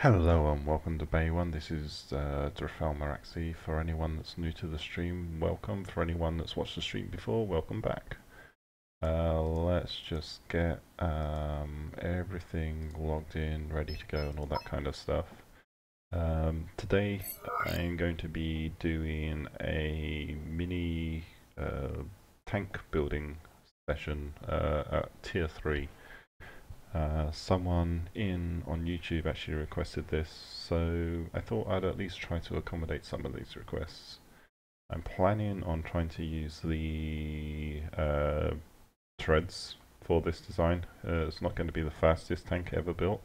Hello and welcome to Bay One. This is Drafel Maraxi. For anyone that's new to the stream, welcome. For anyone that's watched the stream before, welcome back. Let's just get everything logged in, ready to go and all that kind of stuff. Today I'm going to be doing a mini tank building session at Tier 3. Someone on YouTube actually requested this, so I thought I'd at least try to accommodate some of these requests. I'm planning on trying to use the threads for this design. It's not going to be the fastest tank ever built,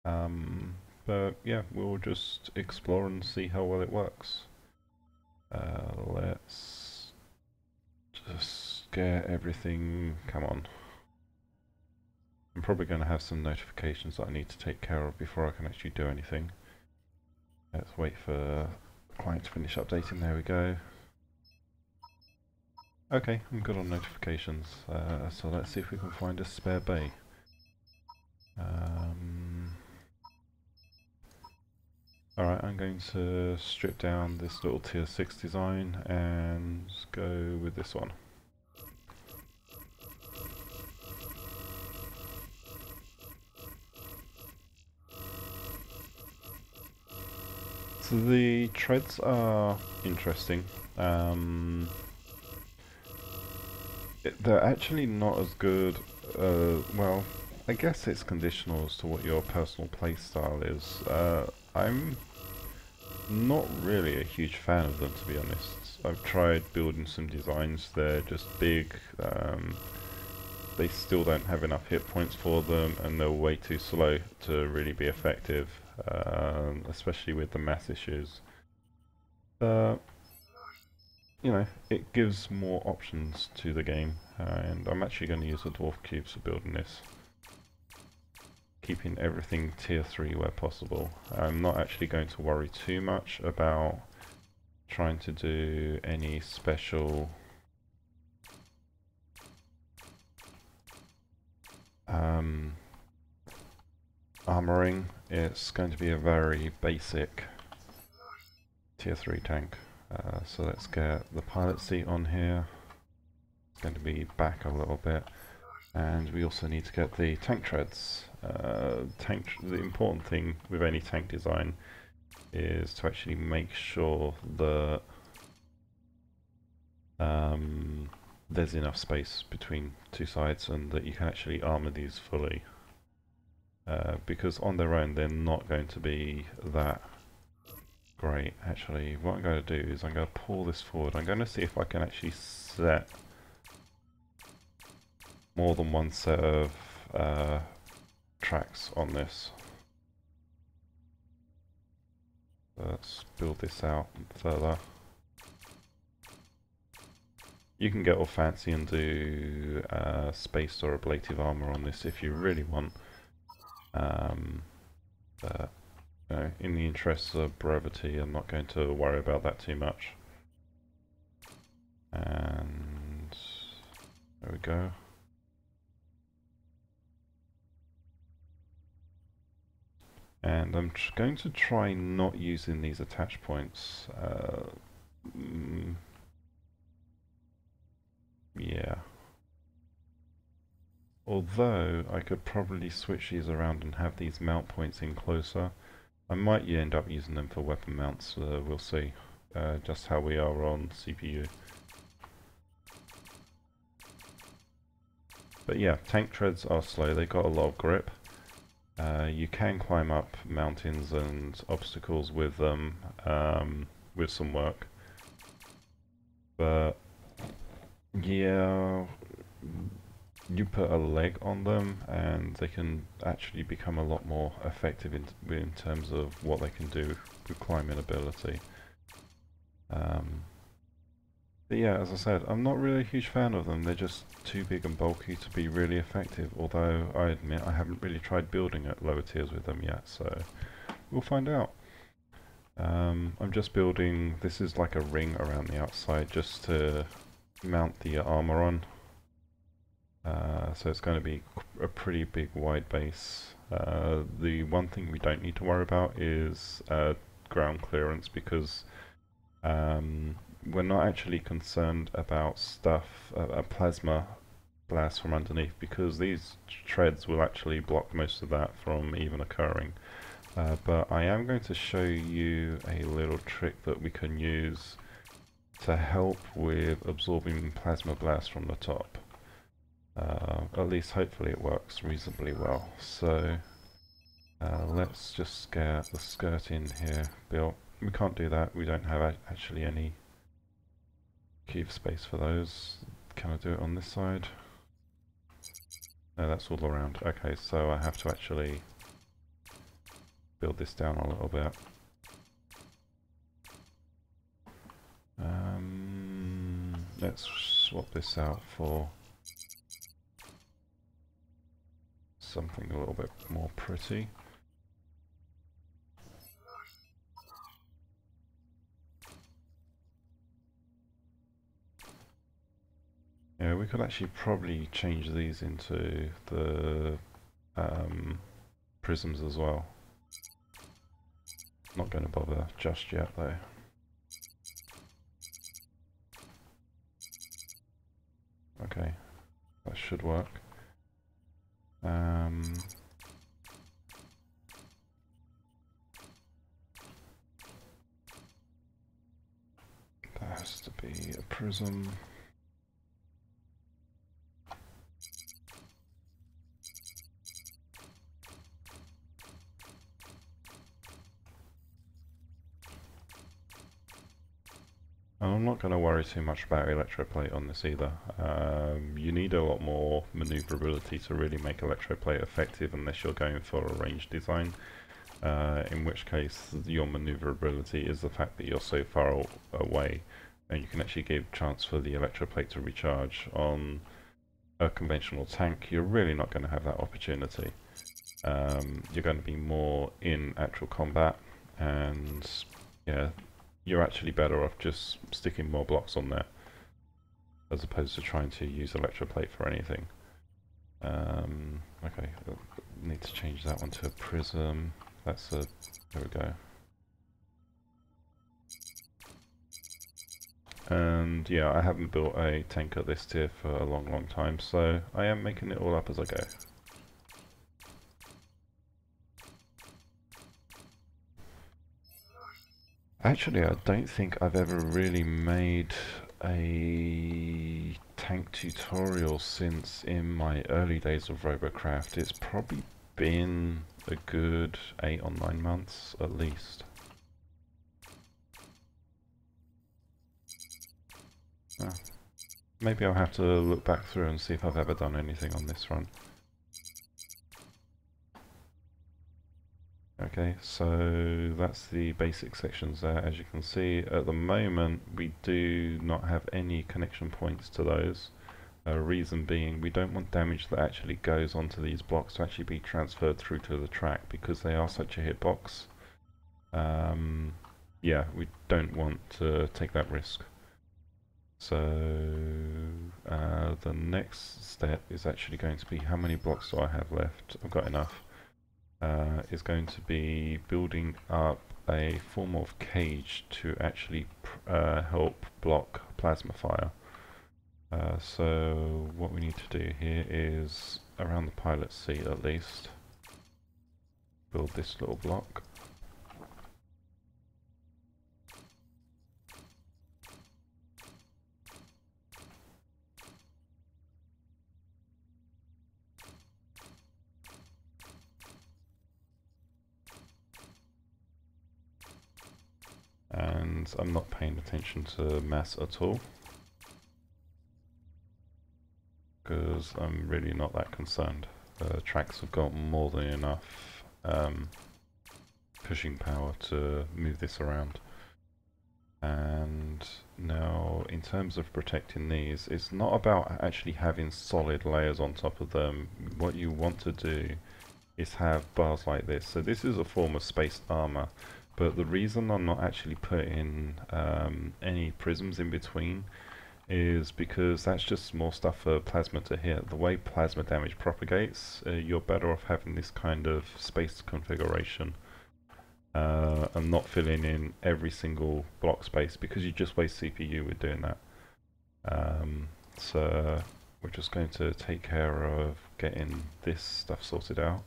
but yeah, we'll just explore and see how well it works. Let's just get everything, come on. I'm probably going to have some notifications that I need to take care of before I can actually do anything. Let's wait for the client to finish updating. There we go. Okay, I'm good on notifications. So let's see if we can find a spare bay. Alright, I'm going to strip down this little tier 6 design and go with this one. So the treads are interesting. They're actually not as good, well, I guess it's conditional as to what your personal playstyle is. I'm not really a huge fan of them, to be honest. I've tried building some designs, they're just big, they still don't have enough hit points for them, and they're way too slow to really be effective, especially with the mass issues. You know, it gives more options to the game, and I'm actually going to use the dwarf cubes for building this. Keeping everything tier 3 where possible. I'm not actually going to worry too much about trying to do any special armoring. It's going to be a very basic tier 3 tank. So let's get the pilot seat on here. It's going to be back a little bit, and we also need to get the tank treads. The important thing with any tank design is to actually make sure that there's enough space between two sides and that you can actually armor these fully. Because on their own they're not going to be that great. Actually, what I'm going to do is I'm going to pull this forward. I'm going to see if I can actually set more than one set of tracks on this. Let's build this out further. You can get all fancy and do spaced or ablative armor on this if you really want. But in the interests of brevity, I'm not going to worry about that too much. And there we go. And I'm going to try not using these attach points. Yeah. Although I could probably switch these around and have these mount points in closer. I might end up using them for weapon mounts, we'll see just how we are on CPU. But yeah, tank treads are slow, they've got a lot of grip. You can climb up mountains and obstacles with them, with some work. But yeah, you put a leg on them and they can actually become a lot more effective in terms of what they can do with climbing ability. But yeah, as I said, I'm not really a huge fan of them. They're just too big and bulky to be really effective, although I admit I haven't really tried building at lower tiers with them yet, so we'll find out. I'm just building, this is like a ring around the outside just to mount the armor on. So it's going to be a pretty big wide base. The one thing we don't need to worry about is ground clearance, because we're not actually concerned about stuff, a plasma blast from underneath, because these treads will actually block most of that from even occurring. But I am going to show you a little trick that we can use to help with absorbing plasma blast from the top. At least hopefully it works reasonably well. So let's just get the skirt in here built. We can't do that, we don't have actually any cube space for those. Can I do it on this side? No, that's all around. Okay, so I have to actually build this down a little bit. Let's swap this out for something a little bit more pretty. Yeah, we could actually probably change these into the prisms as well. Not going to bother just yet though. Okay, that should work. That has to be a prism. And I'm not going to worry too much about electroplate on this either. You need a lot more maneuverability to really make electroplate effective unless you're going for a range design, in which case your maneuverability is the fact that you're so far away and you can actually give chance for the electroplate to recharge. On a conventional tank, you're really not going to have that opportunity. You're going to be more in actual combat, and yeah, you're actually better off just sticking more blocks on there as opposed to trying to use electroplate for anything. Okay, need to change that one to a prism. That's a, there we go. And yeah, I haven't built a tank at this tier for a long time, so I am making it all up as I go. Actually, I don't think I've ever really made a tank tutorial since in my early days of Robocraft. It's probably been a good 8 or 9 months at least. Maybe I'll have to look back through and see if I've ever done anything on this front. Okay, so that's the basic sections there. As you can see, at the moment we do not have any connection points to those. Reason being, we don't want damage that actually goes onto these blocks to actually be transferred through to the track, because they are such a hitbox. Yeah, we don't want to take that risk. So the next step is actually going to be, how many blocks do I have left? I've got enough. Is going to be building up a form of cage to actually help block plasma fire. So what we need to do here is, around the pilot seat at least, build this little block. And I'm not paying attention to mass at all, because I'm really not that concerned. The tracks have got more than enough pushing power to move this around. And now, in terms of protecting these, it's not about actually having solid layers on top of them. What you want to do is have bars like this. So this is a form of spaced armor. But the reason I'm not actually putting any prisms in between is because that's just more stuff for plasma to hit. The way plasma damage propagates, you're better off having this kind of space configuration and not filling in every single block space, because you just waste CPU with doing that. So we're just going to take care of getting this stuff sorted out.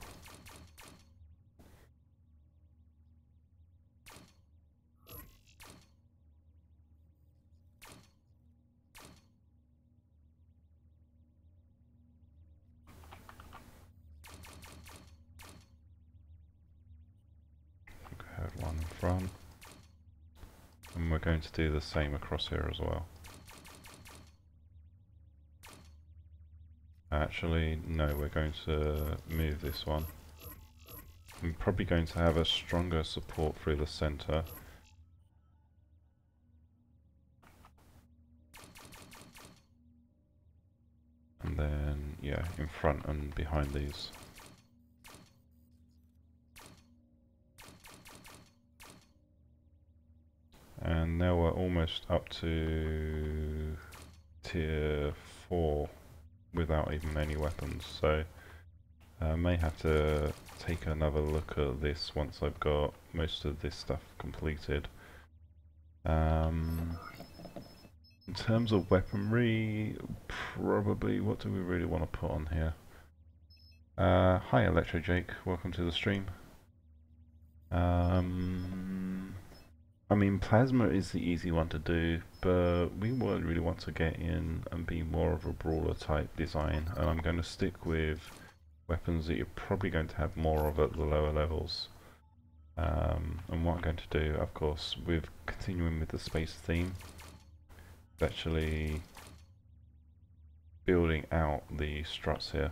Have one in front, and we're going to do the same across here as well. Actually, no, we're going to move this one. I'm probably going to have a stronger support through the center. And then, yeah, in front and behind these. And now we're almost up to tier 4 without even any weapons, so I may have to take another look at this once I've got most of this stuff completed. In terms of weaponry, probably, what do we really want to put on here? Hi Electro Jake, welcome to the stream. I mean, plasma is the easy one to do, but we would really want to get in and be more of a brawler type design, and I'm going to stick with weapons that you're probably going to have more of at the lower levels. And what I'm going to do, of course, with continuing with the space theme, is actually building out the struts here.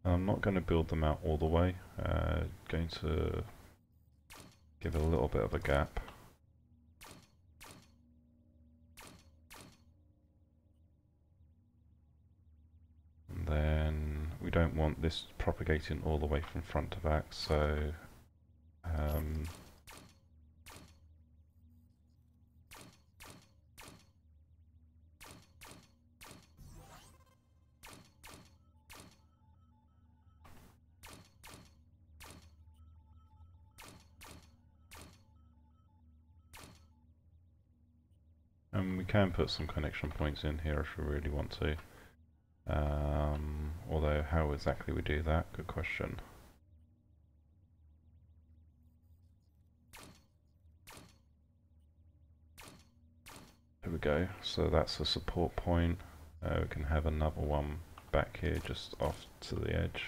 I'm not going to build them out all the way, going to give it a little bit of a gap. And then we don't want this propagating all the way from front to back, so and we can put some connection points in here if we really want to. Although how exactly we do that, good question. There we go, so that's a support point. We can have another one back here just off to the edge.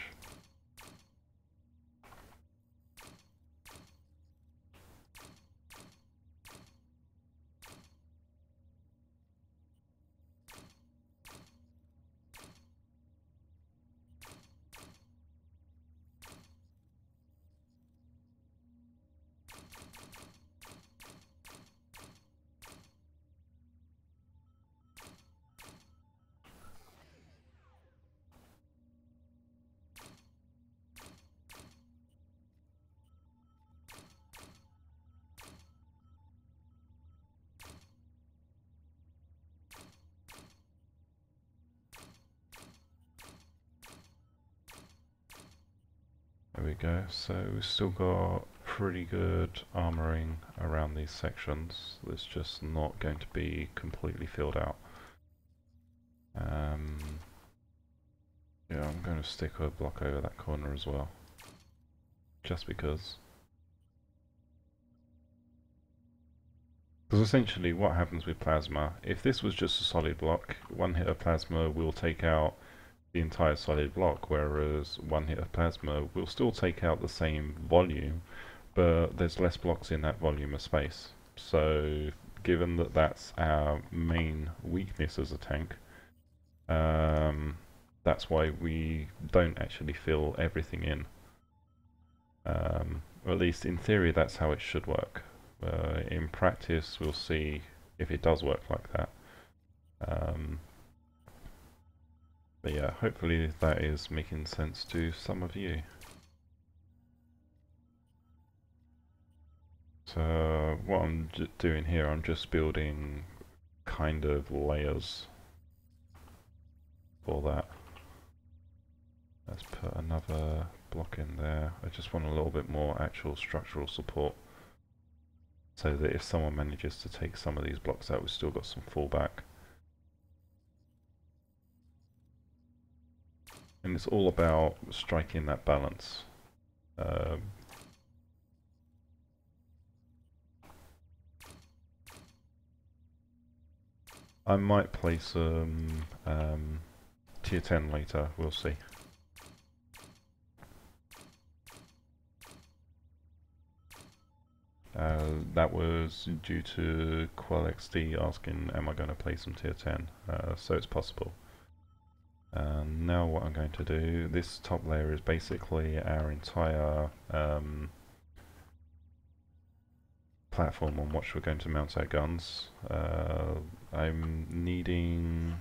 There we go, so we've still got pretty good armoring around these sections. It's just not going to be completely filled out. Yeah, I'm going to stick a block over that corner as well, just because. Because essentially what happens with plasma, if this was just a solid block, one hit of plasma will take out the entire solid block, whereas one hit of plasma will still take out the same volume, but there's less blocks in that volume of space. So given that that's our main weakness as a tank, that's why we don't actually fill everything in. Or at least in theory that's how it should work. In practice, we'll see if it does work like that. But yeah, hopefully that is making sense to some of you. So what I'm doing here, I'm just building kind of layers for that. Let's put another block in there. I just want a little bit more actual structural support, so that if someone manages to take some of these blocks out, we've still got some fallback. And it's all about striking that balance. I might play some tier 10 later, we'll see. That was due to QuellXD asking, am I going to play some tier 10? So it's possible. Now what I'm going to do, this top layer is basically our entire platform on which we're going to mount our guns. I'm needing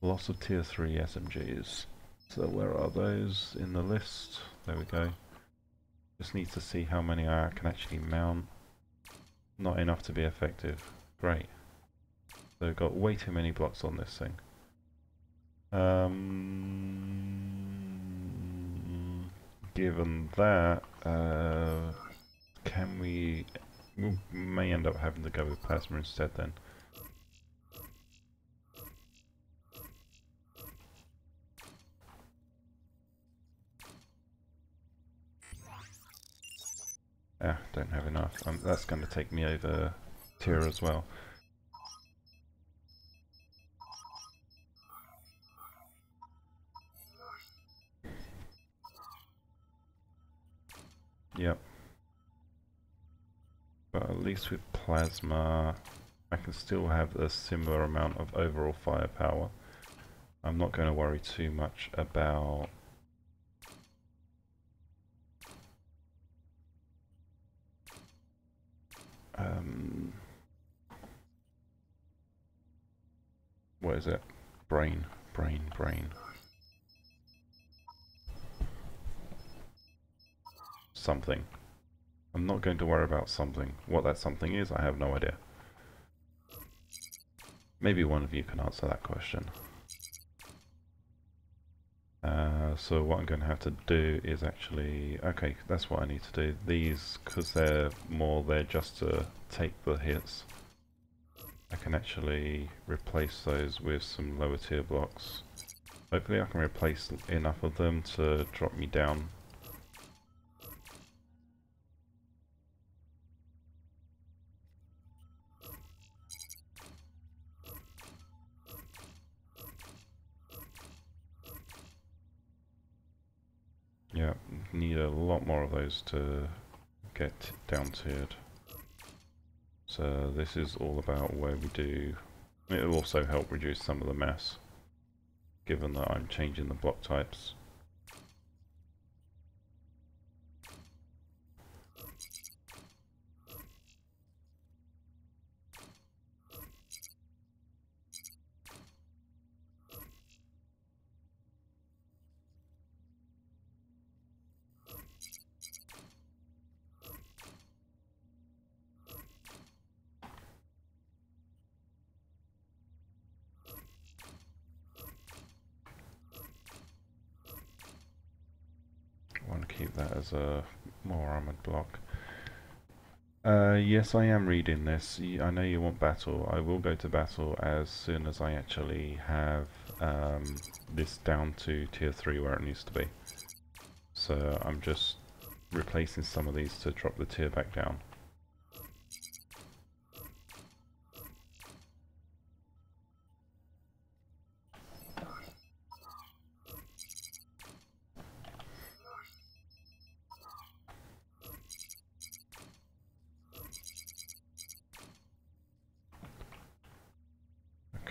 lots of tier 3 SMGs. So where are those in the list? There we go. Just need to see how many I can actually mount. Not enough to be effective. Great. So we've got way too many blocks on this thing. Given that, can we may end up having to go with plasma instead then. Don't have enough. That's going to take me over tier as well. Yep. But at least with plasma, I can still have a similar amount of overall firepower. I'm not going to worry too much about what is it? Brain. Something. I'm not going to worry about something. What that something is, I have no idea. Maybe one of you can answer that question. So what I'm going to have to do is actually... Okay, that's what I need to do. These, because they're just to take the hits. I can actually replace those with some lower tier blocks. Hopefully I can replace enough of them to drop me down. Yeah, need a lot more of those to get down tiered. So this is all about where we do... It'll also help reduce some of the mess, given that I'm changing the block types. I want to keep that as a more armoured block. Yes, I am reading this. I know you want battle. I will go to battle as soon as I actually have this down to tier 3 where it needs to be. So I'm just replacing some of these to drop the tier back down.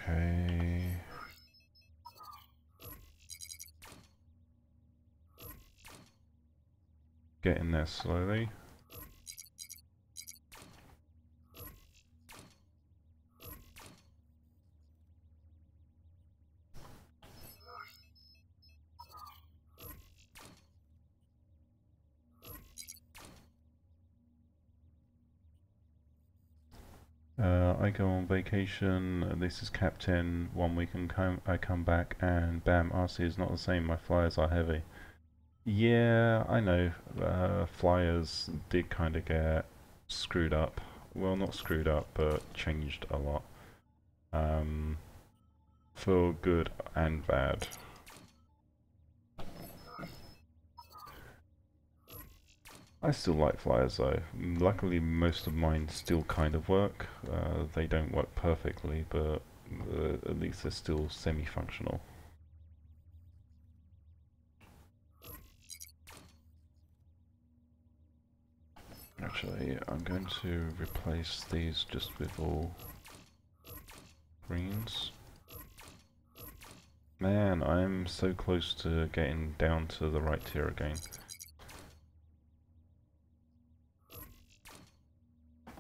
Okay. Getting there slowly. I go on vacation, this is Captain, 1 week and I come back and bam, RC is not the same, my flyers are heavy. Yeah, I know, flyers did kind of get screwed up. Well, not screwed up, but changed a lot. For good and bad. I still like flyers though. Luckily most of mine still kind of work. They don't work perfectly, but at least they're still semi-functional. Actually, I'm going to replace these just with all greens. Man, I'm so close to getting down to the right tier again.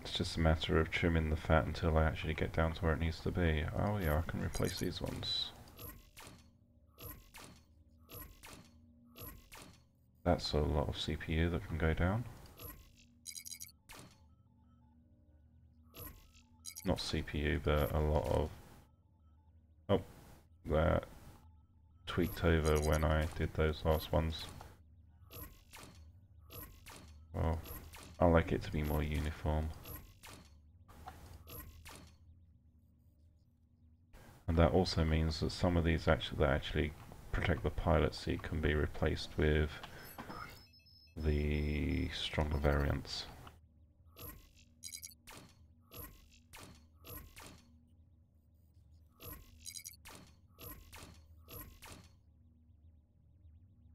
It's just a matter of trimming the fat until I actually get down to where it needs to be. Oh yeah, I can replace these ones. That's a lot of CPU that can go down. Not CPU, but a lot of... Oh, that tweaked over when I did those last ones. Well, I like it to be more uniform. And that also means that some of these that actually protect the pilot seat can be replaced with the stronger variants.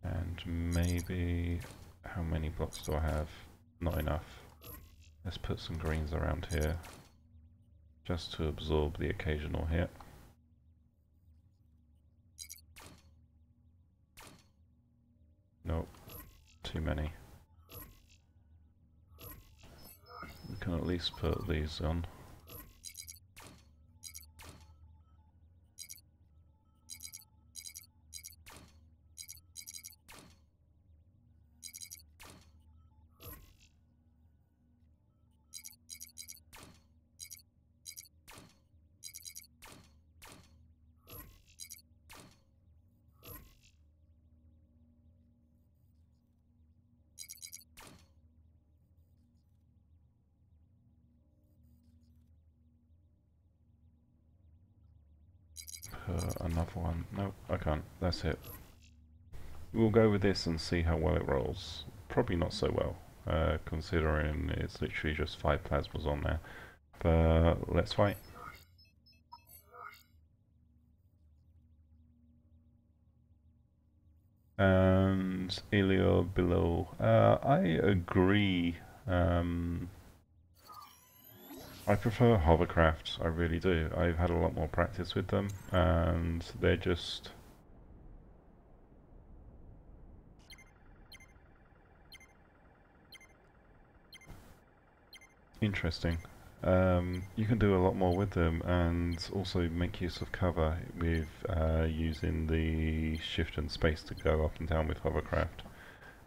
And maybe, how many blocks do I have? Not enough. Let's put some greens around here, just to absorb the occasional hit. Nope, too many. We can at least put these on. Another one. Nope, I can't. That's it. We'll go with this and see how well it rolls. Probably not so well, considering it's literally just 5 plasmas on there. But let's fight. And Elio below. I agree. I prefer hovercraft, I really do. I've had a lot more practice with them, and they're just... interesting. You can do a lot more with them, and also make use of cover with using the shift and space to go up and down with hovercraft.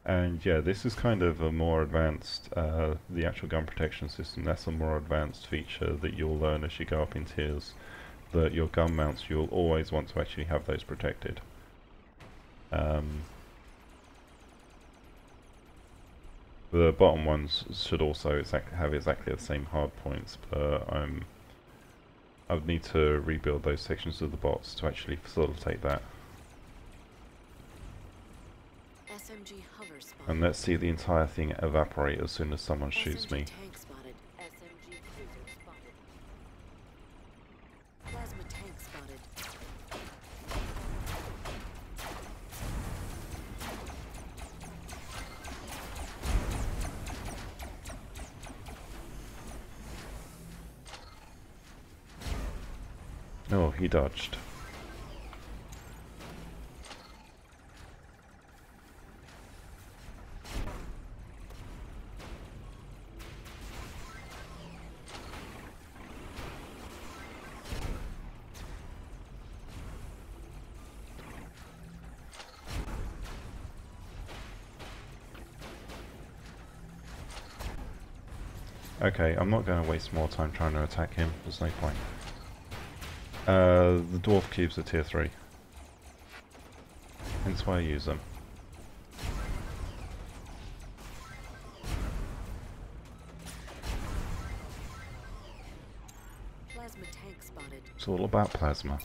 And yeah, this is kind of a more advanced, the actual gun protection system, that's a more advanced feature that you'll learn as you go up in tiers. That your gun mounts, you'll always want to actually have those protected. The bottom ones should also have exactly the same hard points, but I would need to rebuild those sections of the bots to actually facilitate that. And let's see the entire thing evaporate as soon as someone shoots me. Oh, he dodged. Okay, I'm not going to waste more time trying to attack him. There's no point. The dwarf cubes are tier 3. Hence why I use them. Plasma tank spotted. It's all about plasma.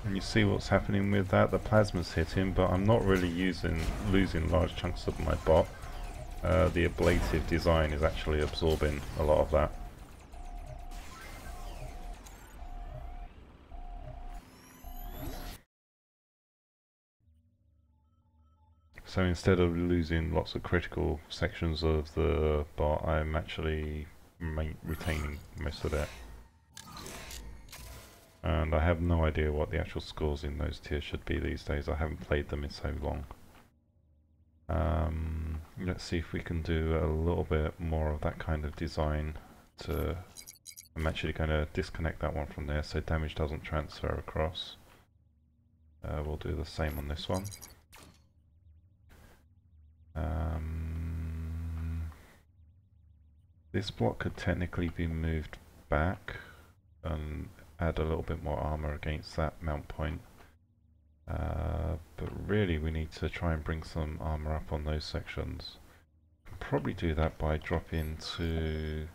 And you see what's happening with that? The plasma's hitting, but I'm not really losing large chunks of my bot. The ablative design is actually absorbing a lot of that. So instead of losing lots of critical sections of the bot, I'm actually retaining most of it. And I have no idea what the actual scores in those tiers should be these days. I haven't played them in so long. Let's see if we can do a little bit more of that kind of design. I'm actually going to disconnect that one from there so damage doesn't transfer across. We'll do the same on this one. This block could technically be moved back and add a little bit more armor against that mount point. But really we need to try and bring some armor up on those sections. Probably do that by dropping to...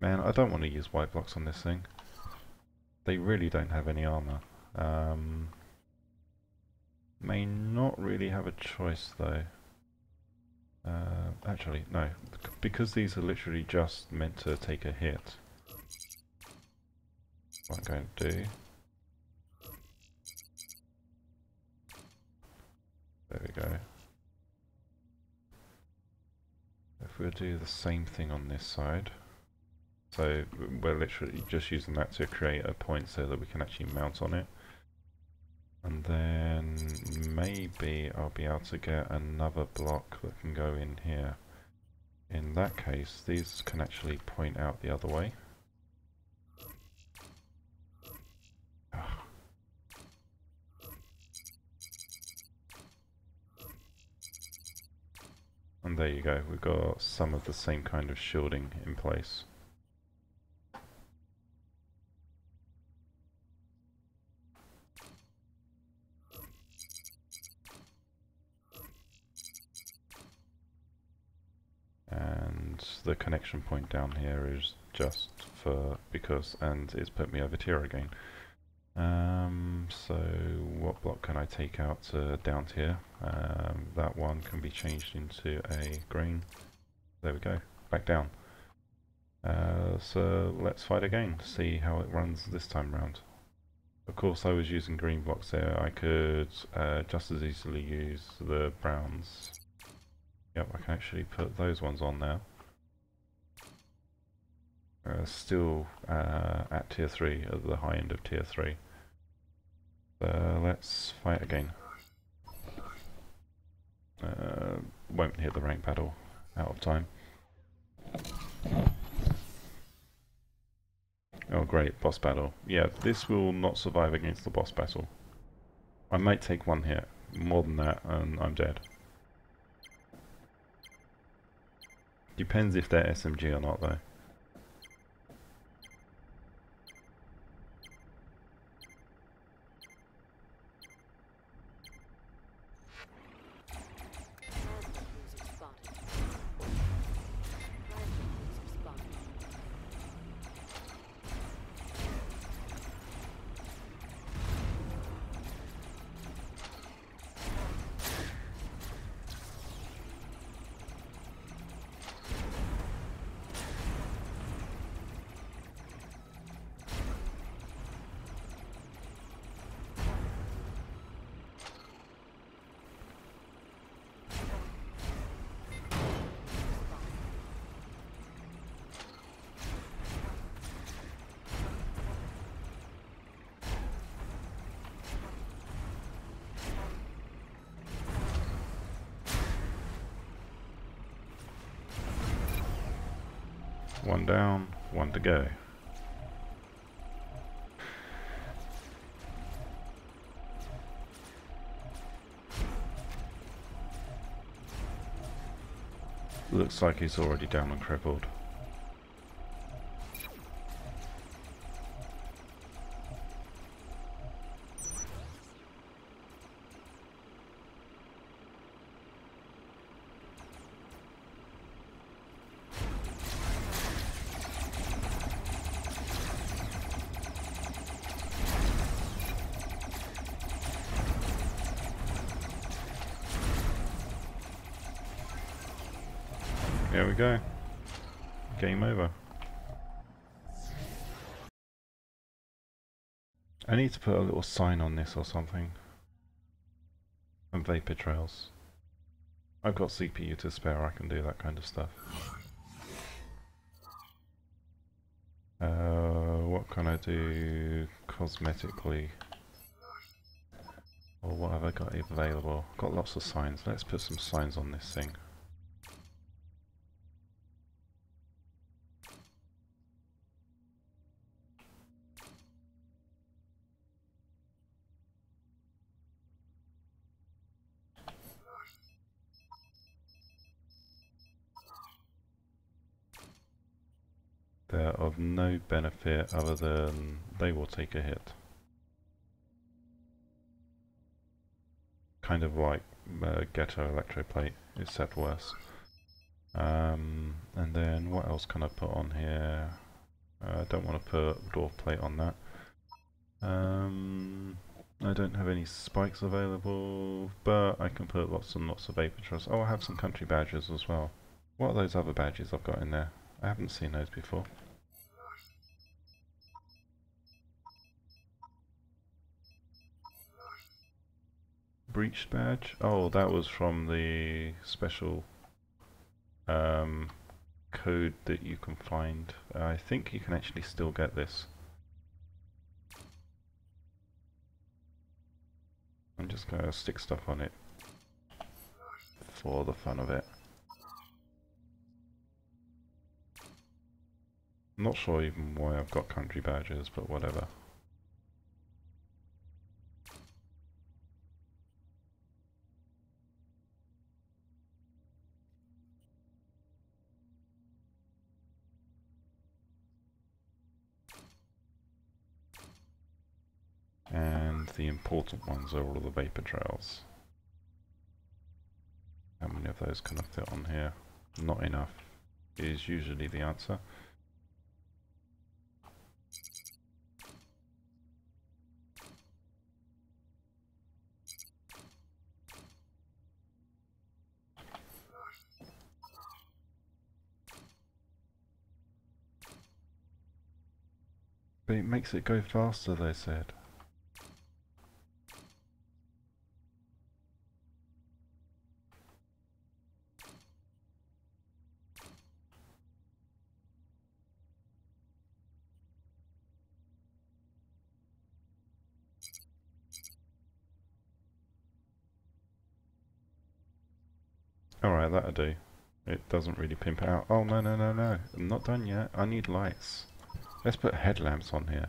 Man, I don't want to use white blocks on this thing. They really don't have any armor. May not really have a choice though. Actually, no. Because these are literally just meant to take a hit. What I'm going to do... There we go. If we'll do the same thing on this side. So we're literally just using that to create a point so that we can actually mount on it. And then maybe I'll be able to get another block that can go in here. In that case, these can actually point out the other way. And there you go, we've got some of the same kind of shielding in place. And the connection point down here is just for because, and it's put me over tier again. So what block can I take out to down tier? That one can be changed into a green. There we go, back down. So let's fight again, see how it runs this time round. Of course I was using green blocks there, I could just as easily use the browns. Yep, I can actually put those ones on now. Still at tier 3, at the high end of tier 3. Let's fight again. Won't hit the rank battle, out of time. Oh great, boss battle. Yeah, this will not survive against the boss battle. I might take one hit, more than that and I'm dead. Depends if they're SMG or not though. One down, one to go. Looks like he's already down and crippled. There we go. Game over. I need to put a little sign on this or something. And vapor trails. I've got CPU to spare, I can do that kind of stuff. What can I do cosmetically? Or what have I got available? Got lots of signs. Let's put some signs on this thing. They're of no benefit other than they will take a hit. Kind of like Ghetto Electroplate, except worse. And then what else can I put on here? I don't want to put door plate on that. I don't have any spikes available, but I can put lots and lots of vapor trails. Oh, I have some country badges as well. What are those other badges I've got in there? I haven't seen those before. Breached badge? Oh, that was from the special code that you can find. I think you can actually still get this. I'm just going to stick stuff on it for the fun of it. I'm not sure even why I've got country badges, but whatever. And the important ones are all of the vapor trails. How many of those can I fit on here? Not enough is usually the answer. But it makes it go faster, they said. Alright, that'll do. It doesn't really pimp it out. Oh, no, no, no, no. I'm not done yet. I need lights. Let's put headlamps on here.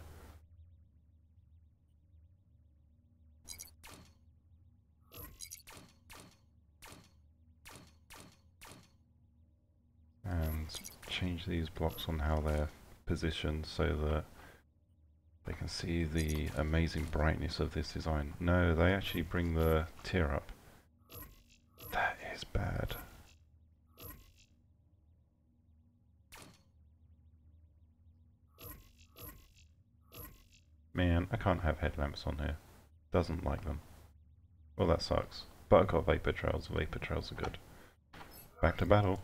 And change these blocks on how they're positioned so that they can see the amazing brightness of this design. No, they actually bring the tier up. That is bad. Man, I can't have headlamps on here. Doesn't like them. Well, that sucks. But I've got vapor trails. Vapor trails are good. Back to battle.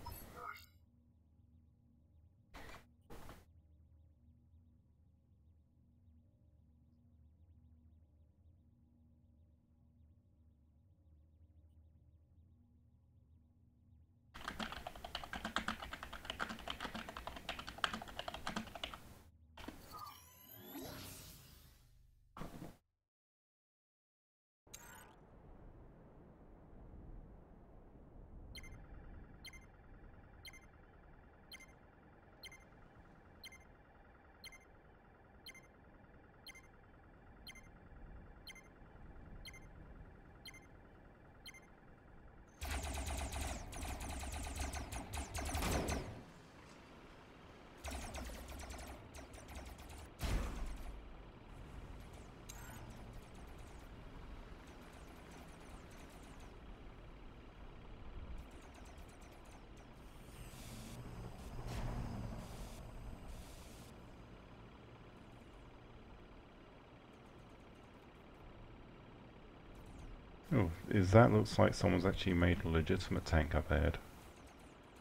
Oh, that looks like someone's actually made a legitimate tank up ahead.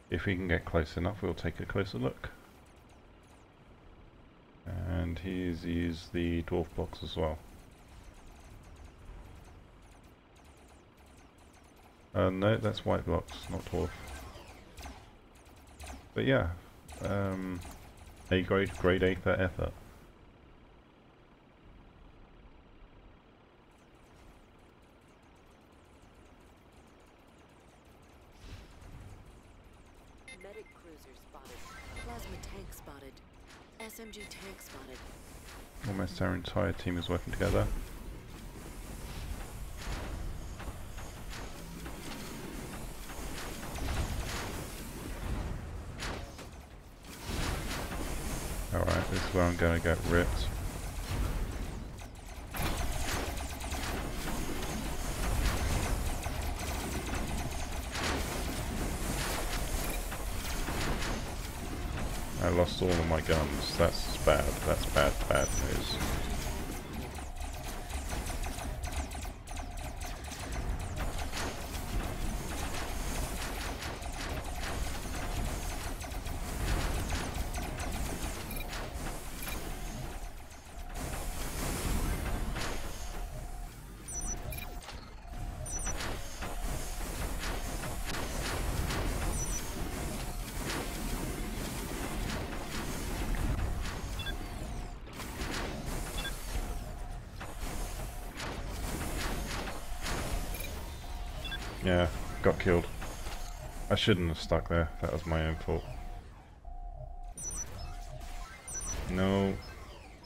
If we can get close enough, we'll take a closer look. And he's used the dwarf blocks as well. No, that's white blocks, not dwarf. But yeah, A grade A for effort. Medic cruiser spotted. Plasma tank spotted. SMG tank spotted. Almost our entire team is working together. Alright, this is where I'm going to get ripped. I lost all of my guns. That's bad. That's bad, bad news. Yeah, got killed. I shouldn't have stuck there. That was my own fault. No,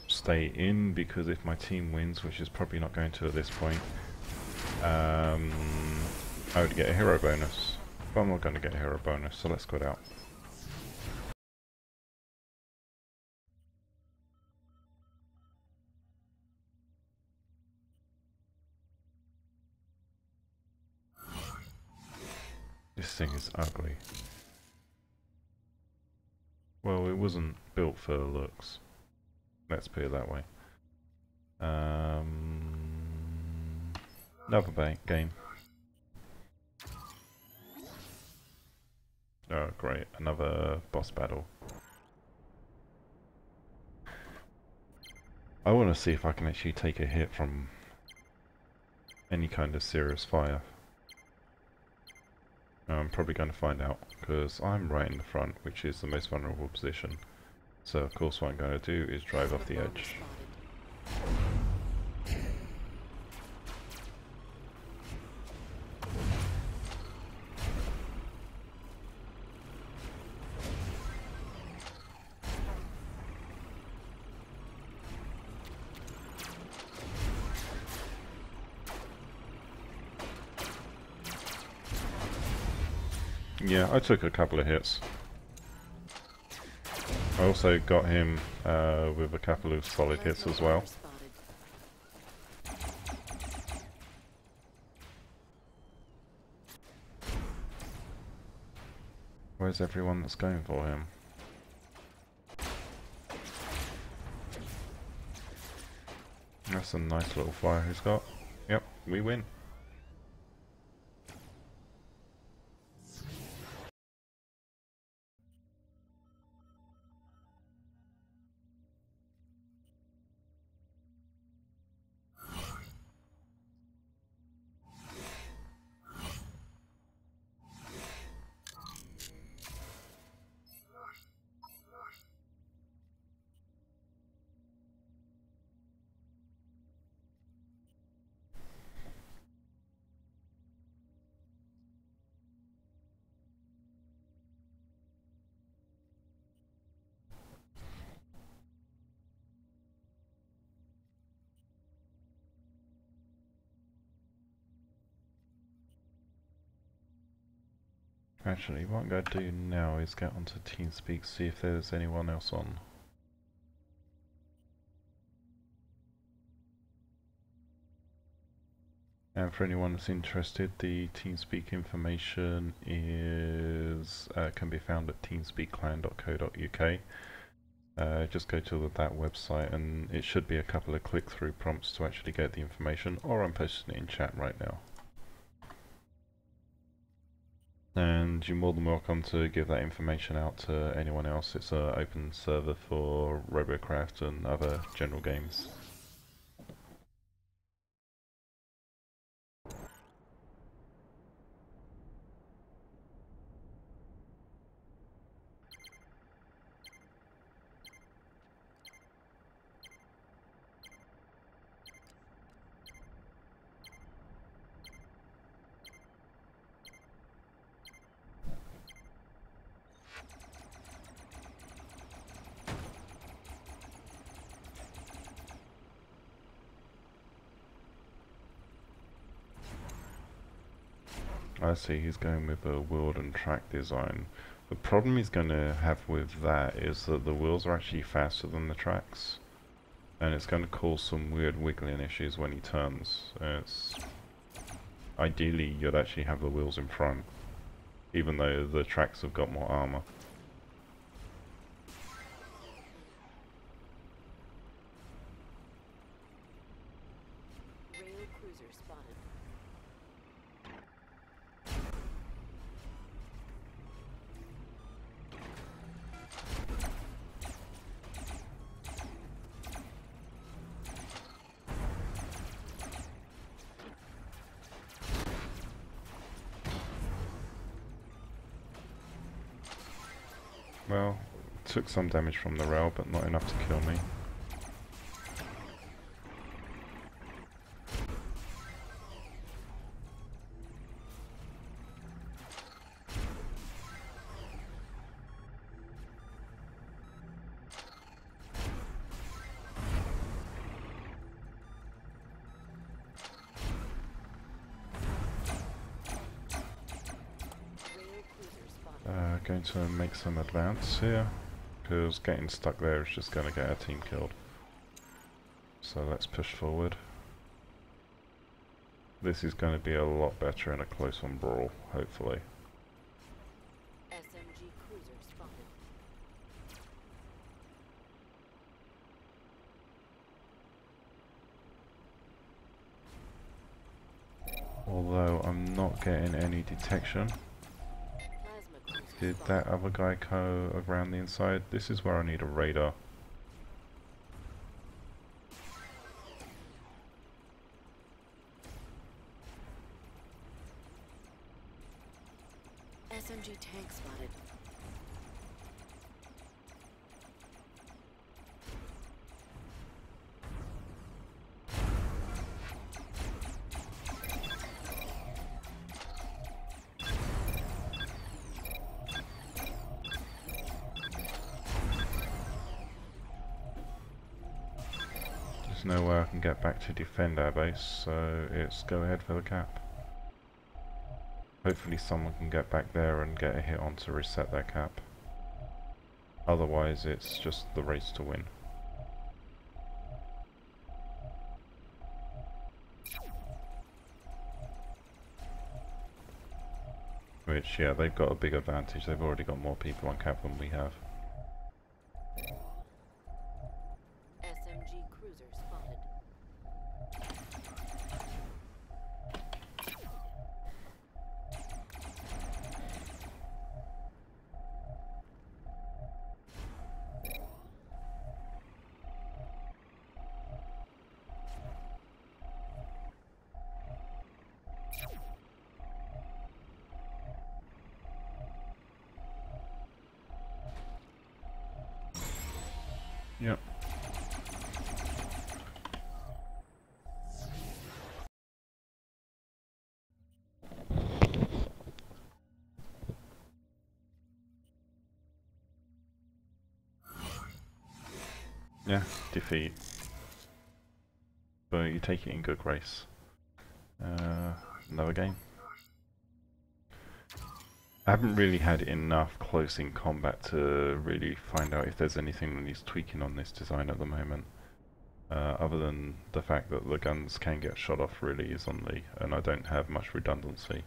stay in, because if my team wins, which is probably not going to at this point, I would get a hero bonus. But I'm not going to get a hero bonus, so let's quit out. This thing is ugly. Well, it wasn't built for looks. Let's put it that way. Another game. Oh, great. Another boss battle. I want to see if I can actually take a hit from any kind of serious fire. I'm probably going to find out, because I'm right in the front, which is the most vulnerable position. So of course what I'm going to do is drive off the edge. Yeah, I took a couple of hits. I also got him with a couple of solid hits as well. Where's everyone that's going for him? That's a nice little fire he's got. Yep, we win. Actually, what I'm going to do now is get onto Teamspeak, see if there's anyone else on. And for anyone that's interested, the Teamspeak information is can be found at teamspeakclan.co.uk. Just go to that website and it should be a couple of click-through prompts to actually get the information, or I'm posting it in chat right now. And you're more than welcome to give that information out to anyone else. It's an open server for Robocraft and other general games. I see he's going with a wheeled and track design. The problem he's going to have with that is that the wheels are actually faster than the tracks, and it's going to cause some weird wiggling issues when he turns. Ideally you'd actually have the wheels in front, even though the tracks have got more armor. Rail cruiser spotted. Well, took some damage from the rail, but not enough to kill me. Going to make some advance here, because getting stuck there is just going to get our team killed. So let's push forward. This is going to be a lot better in a close-on brawl, hopefully. SMG cruiser spotted. Although I'm not getting any detection. Did that other guy go around the inside? This is where I need a radar. SMG tank spotted. There's no way I can get back to defend our base, so it's go ahead for the cap. Hopefully someone can get back there and get a hit on to reset their cap. Otherwise it's just the race to win. Which, yeah, they've got a big advantage. They've already got more people on cap than we have. SMG cruiser spotted. Yep. Yeah, defeat. But you take it in good grace. Another game. I haven't really had enough close-in combat to really find out if there's anything that needs tweaking on this design at the moment. Other than the fact that the guns can get shot off really easily, and I don't have much redundancy.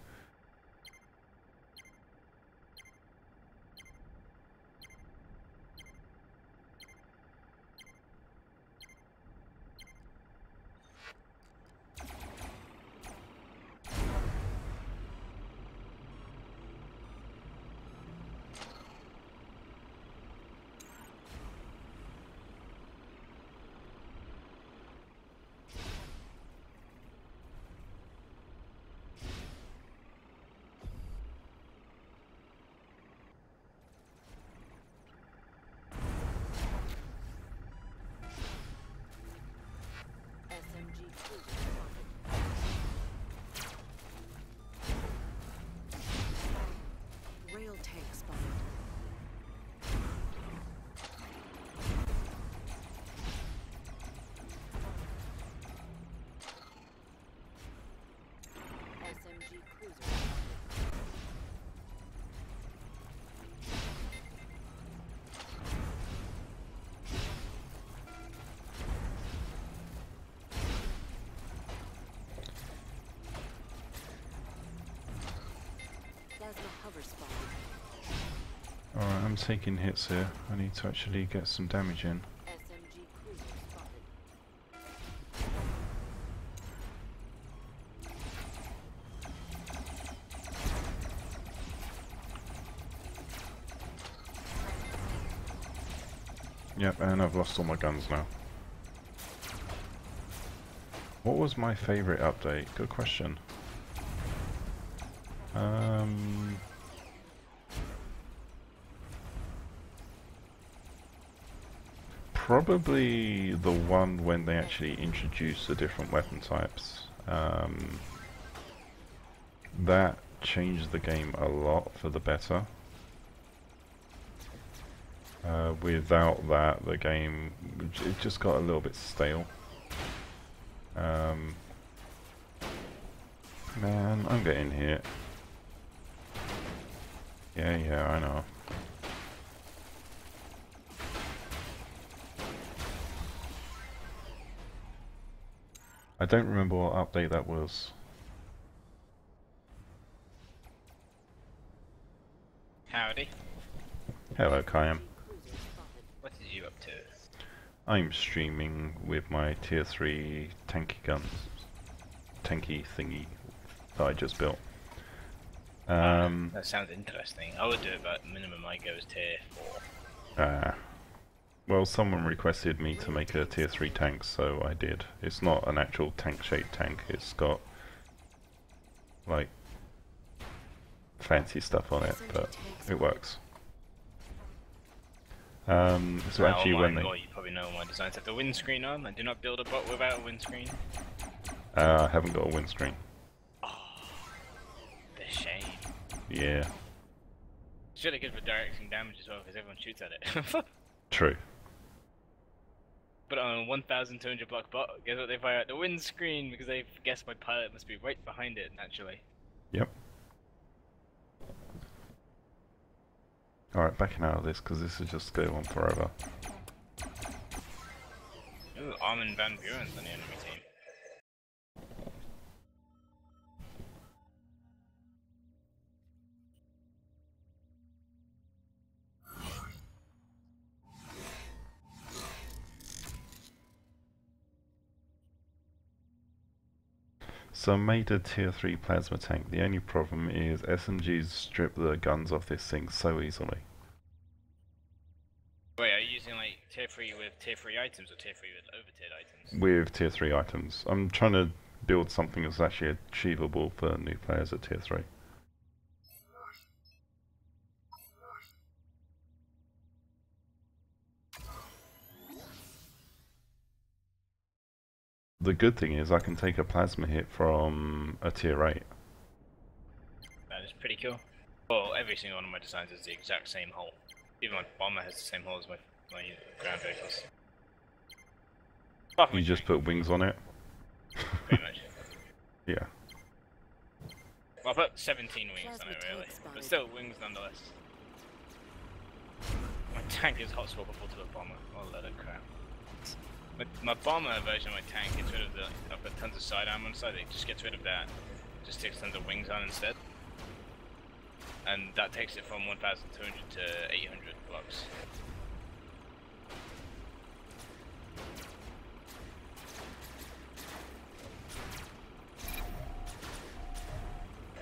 sniper spotted. Alright, I'm taking hits here. I need to actually get some damage in. SMG cruiser spotted. Yep, and I've lost all my guns now. What was my favourite update? Good question. Probably the one when they actually introduced the different weapon types. That changed the game a lot for the better. Without that, the game, it just got a little bit stale. Man, I'm getting hit. Yeah, I know. I don't remember what update that was. Howdy. Hello, Kayam. Cruiser spotted. What are you up to? I'm streaming with my tier 3 tanky guns. Tanky thingy that I just built. That sounds interesting. I would do it, but minimum I go is tier 4. Well, someone requested me to make a tier 3 tank, so I did. It's not an actual tank-shaped tank, it's got, like, fancy stuff on it, but it works. So actually when they... You probably know my designs have the windscreen on. I do not build a bot without a windscreen. I haven't got a windscreen. Oh, the shame. Yeah. It's really good for directing damage as well, because everyone shoots at it. True. But on a 1,200 block bot, guess what they fire at? The windscreen, because they guess my pilot must be right behind it, naturally. Yep. Alright, backing out of this, because this is just going on forever. Ooh, Armin van Buren's on the enemy team. So I made a tier 3 plasma tank. The only problem is SMGs strip the guns off this thing so easily. Wait, are you using like tier 3 with tier 3 items or tier 3 with over tiered items? With tier 3 items. I'm trying to build something that's actually achievable for new players at tier 3. The good thing is I can take a plasma hit from a tier 8. That is pretty cool. Well, every single one of my designs is the exact same hull. Even my bomber has the same hull as my ground vehicles. You just put wings on it? Pretty much. Yeah. Well, I put 17 wings on it really, but still wings nonetheless. My tank is hot swappable to a bomber. Oh, a load of crap. My bomber version of my tank gets rid of the... I've got tons of sidearm on the side, it just gets rid of that. Just takes tons of wings on instead. And that takes it from 1,200 to 800 blocks.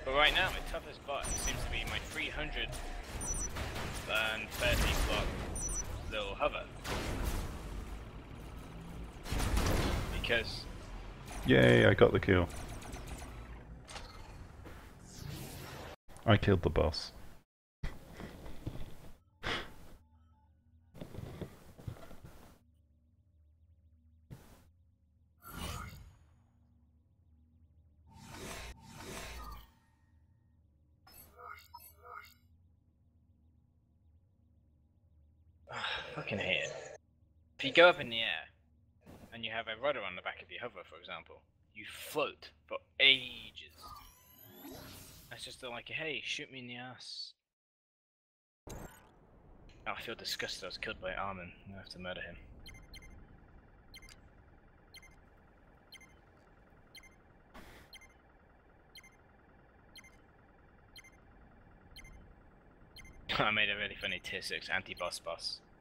But right now, my toughest bot seems to be my 330 block little hover. Because... Yay, I got the kill. I killed the boss. Fucking hate it. If you go up in the air, and you have a rudder on the back of your hover, for example, you float for ages. That's just like, hey, shoot me in the ass. Oh, I feel disgusted. I was killed by Armin. I have to murder him. I made a really funny tier 6 anti-boss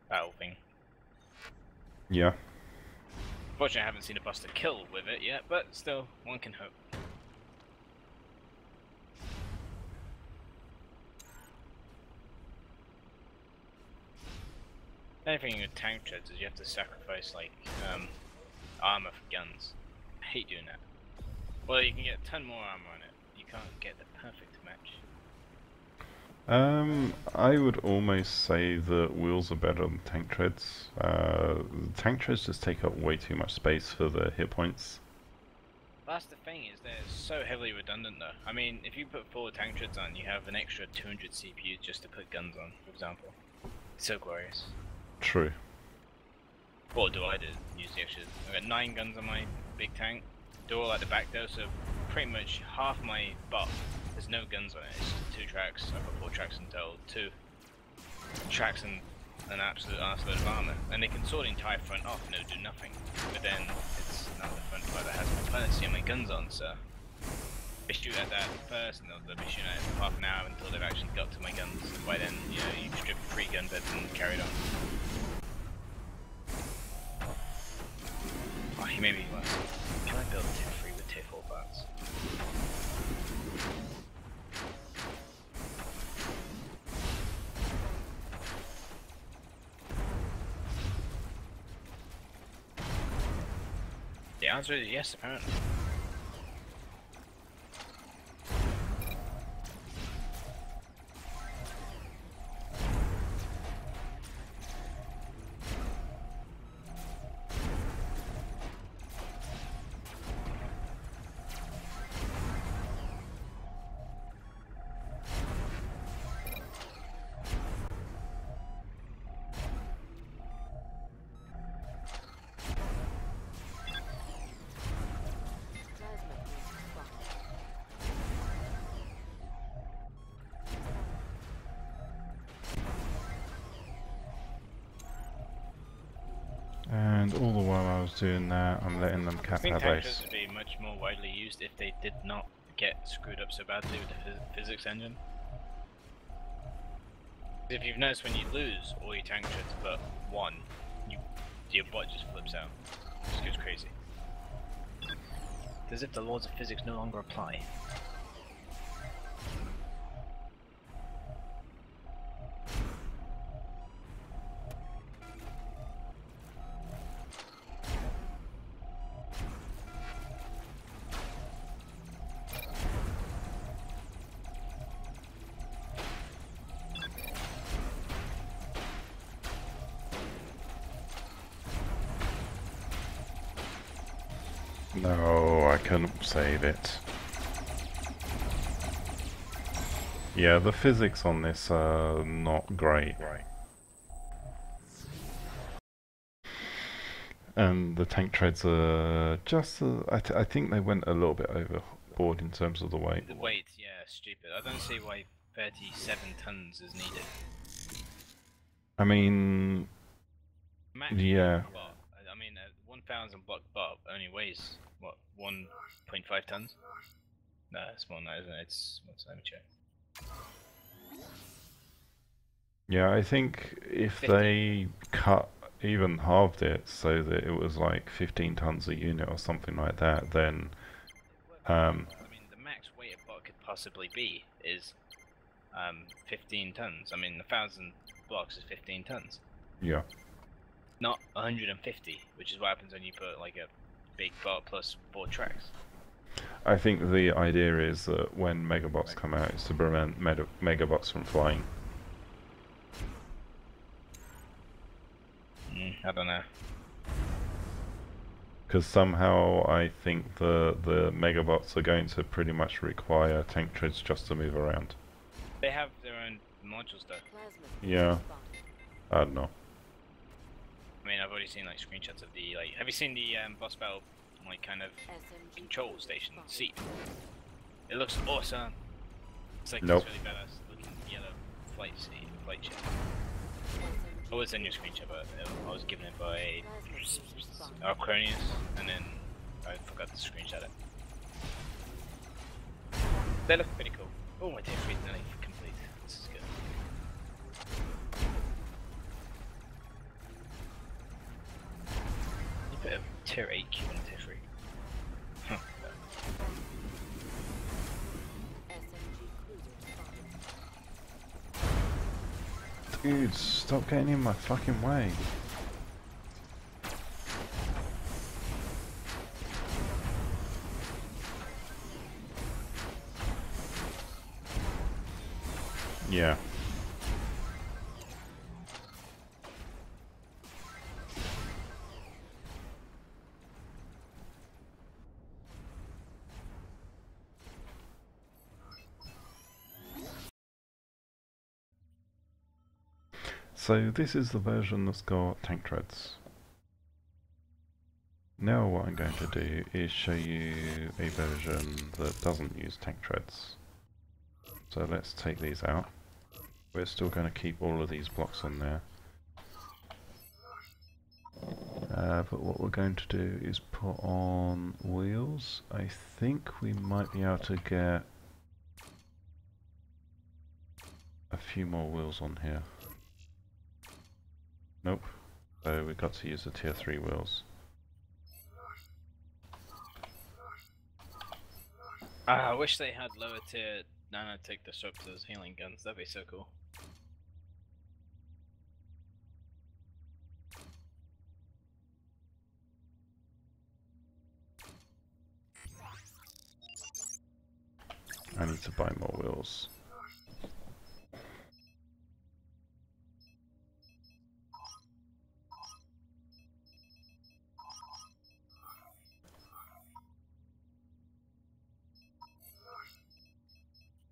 battle thing. Yeah. Fortunately, I haven't seen a boss to kill with it yet, but still, one can hope. Anything with tank treads is you have to sacrifice like armor for guns. I hate doing that. Well, you can get a ton more armor on it. You can't get the perfect match. I would almost say that wheels are better than tank treads. Tank treads just take up way too much space for the hit points. That's the thing, is they're so heavily redundant though. I mean, if you put 4 tank treads on, you have an extra 200 CPU just to put guns on, for example. It's so glorious. True. What do I do? Use the extra. I've got 9 guns on my big tank. They're all at the back though, so pretty much half my buff, there's no guns on it. It's just 2 tracks. I've got 4 tracks in total. 2 tracks and an absolute arseload of armor. And they can saw the entire front off and it'll do nothing. But then it's not the front part that has my planets and my guns on, so they shoot at that first and they'll be shooting at it for half an hour until they've actually got to my guns. By then, you know, you strip 3 gun beds and carried on. Oh, he made me want to. Can I build a tier 3 with tier 4 parts? The answer is yes, apparently. And all the while I was doing that, I'm letting them I cap think our tank base. treads would be much more widely used if they did not get screwed up so badly with the physics engine. If you've noticed, when you lose all your tank treads but 1, your bot just flips out. It just goes crazy. It's as if the laws of physics no longer apply. No, I couldn't save it. Yeah, the physics on this are not great. And the tank treads are just, I think they went a little bit overboard in terms of the weight. The weight, yeah, stupid. I don't see why 37 tons is needed. I mean, Max yeah. bot, I mean, a 1000 block bot only weighs, what, 1.5 tons? No, it's more than that, isn't it? It's, let me check. Yeah, I think if 50. they cut, even halved it so that it was like 15 tons a unit or something like that, then I mean, the max weight a bot could possibly be is 15 tons. I mean, 1000 blocks is 15 tons. yeah. Not 150, which is what happens when you put like a big bot plus 4 tracks. I think the idea is that when megabots come out, it's to prevent megabots from flying. I don't know. Because somehow I think the megabots are going to pretty much require tank treads just to move around. They have their own modules though. Yeah. I don't know. I mean, I've already seen like screenshots of the like. Have you seen the boss battle like kind of control station seat? It looks awesome. It's like Nope. this really badass looking yellow flight seat, flight chair. I was in your screenshot, but I was given it by Archronius, and then I forgot to screenshot it. They look pretty cool. Oh, my tier 3 is nearly complete. This is good. tier 8 cube and tier 3. SMG cruiser spotted. Dude, stop getting in my fucking way. Yeah. So this is the version that's got tank treads. Now what I'm going to do is show you a version that doesn't use tank treads. So let's take these out. We're still going to keep all of these blocks on there. But what we're going to do is put on wheels. I think we might be able to get a few more wheels on here. Nope. So we've got to use the tier 3 wheels. I wish they had lower tier nanotech disruptors healing guns, that'd be so cool. I need to buy more wheels.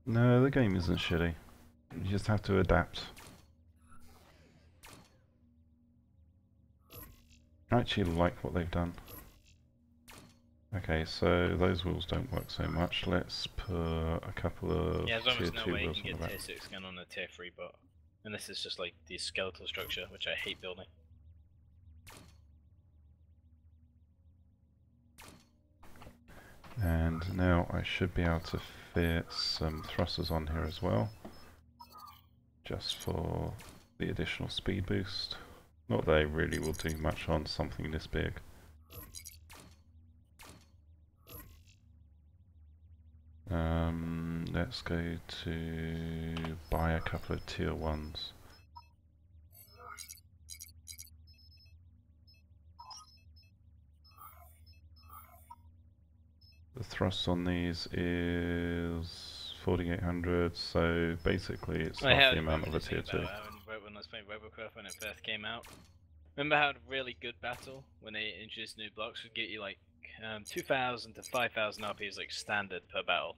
No, the game isn't shitty. You just have to adapt. I actually like what they've done. Okay, so those wheels don't work so much. Let's put a couple of Yeah, there's tier almost 2 no way you wheels can on the get back. tier 6 gun on a tier 3 bot. And this is just like the skeletal structure, which I hate building. And now I should be able to fit some thrusters on here as well. Just for the additional speed boost. Not that they really will do much on something this big. Let's go to buy a couple of tier 1s. The thrust on these is 4800, so basically it's half the amount of a tier 2. When I was playing Robocraft when it first came out. Remember how a really good battle, when they introduced new blocks, would get you like 2000 to 5000 RP is like standard per battle.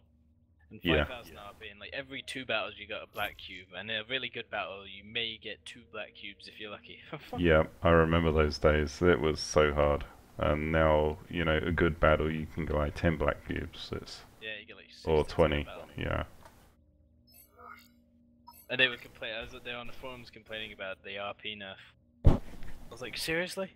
And 5000 RP, and like every 2 battles you got a black cube, and in a really good battle you may get 2 black cubes if you're lucky. Yeah, I remember those days. It was so hard. And now, you know, a good battle you can go like 10 black cubes. It's yeah, you get like 6 or to 20, 10 yeah. And they would complain, I was there on the forums complaining about the RP nerf. I was like, seriously?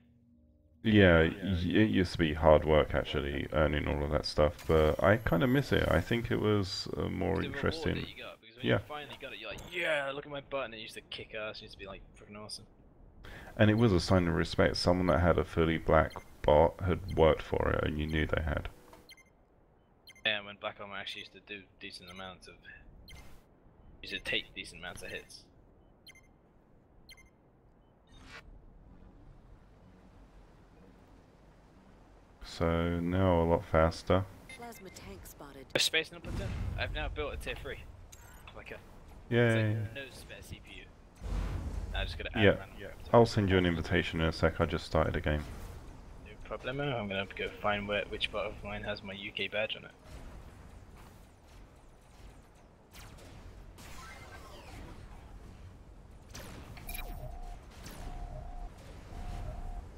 Yeah, it used to be hard work actually earning all of that stuff, but I kind of miss it. I think it was more The interesting. reward that you got, because when Yeah. you finally got it, you're like, yeah, look at my button. It used to kick ass. It used to be like freaking awesome. And it was a sign of respect. Someone that had a fully black bot had worked for it, and you knew they had. Yeah, when Black Armor actually used to do decent amounts of, used to take decent amounts of hits. Spotted. So now a lot faster. Plasma tank spotted. A space Numpleton? I've now built a tier 3. Like a, Yeah. it's like no spare CPU. I just gotta add Yeah. random crap to I'll it. send you an invitation in a sec. I just started a game. No problemo. I'm gonna go find which part of mine has my UK badge on it.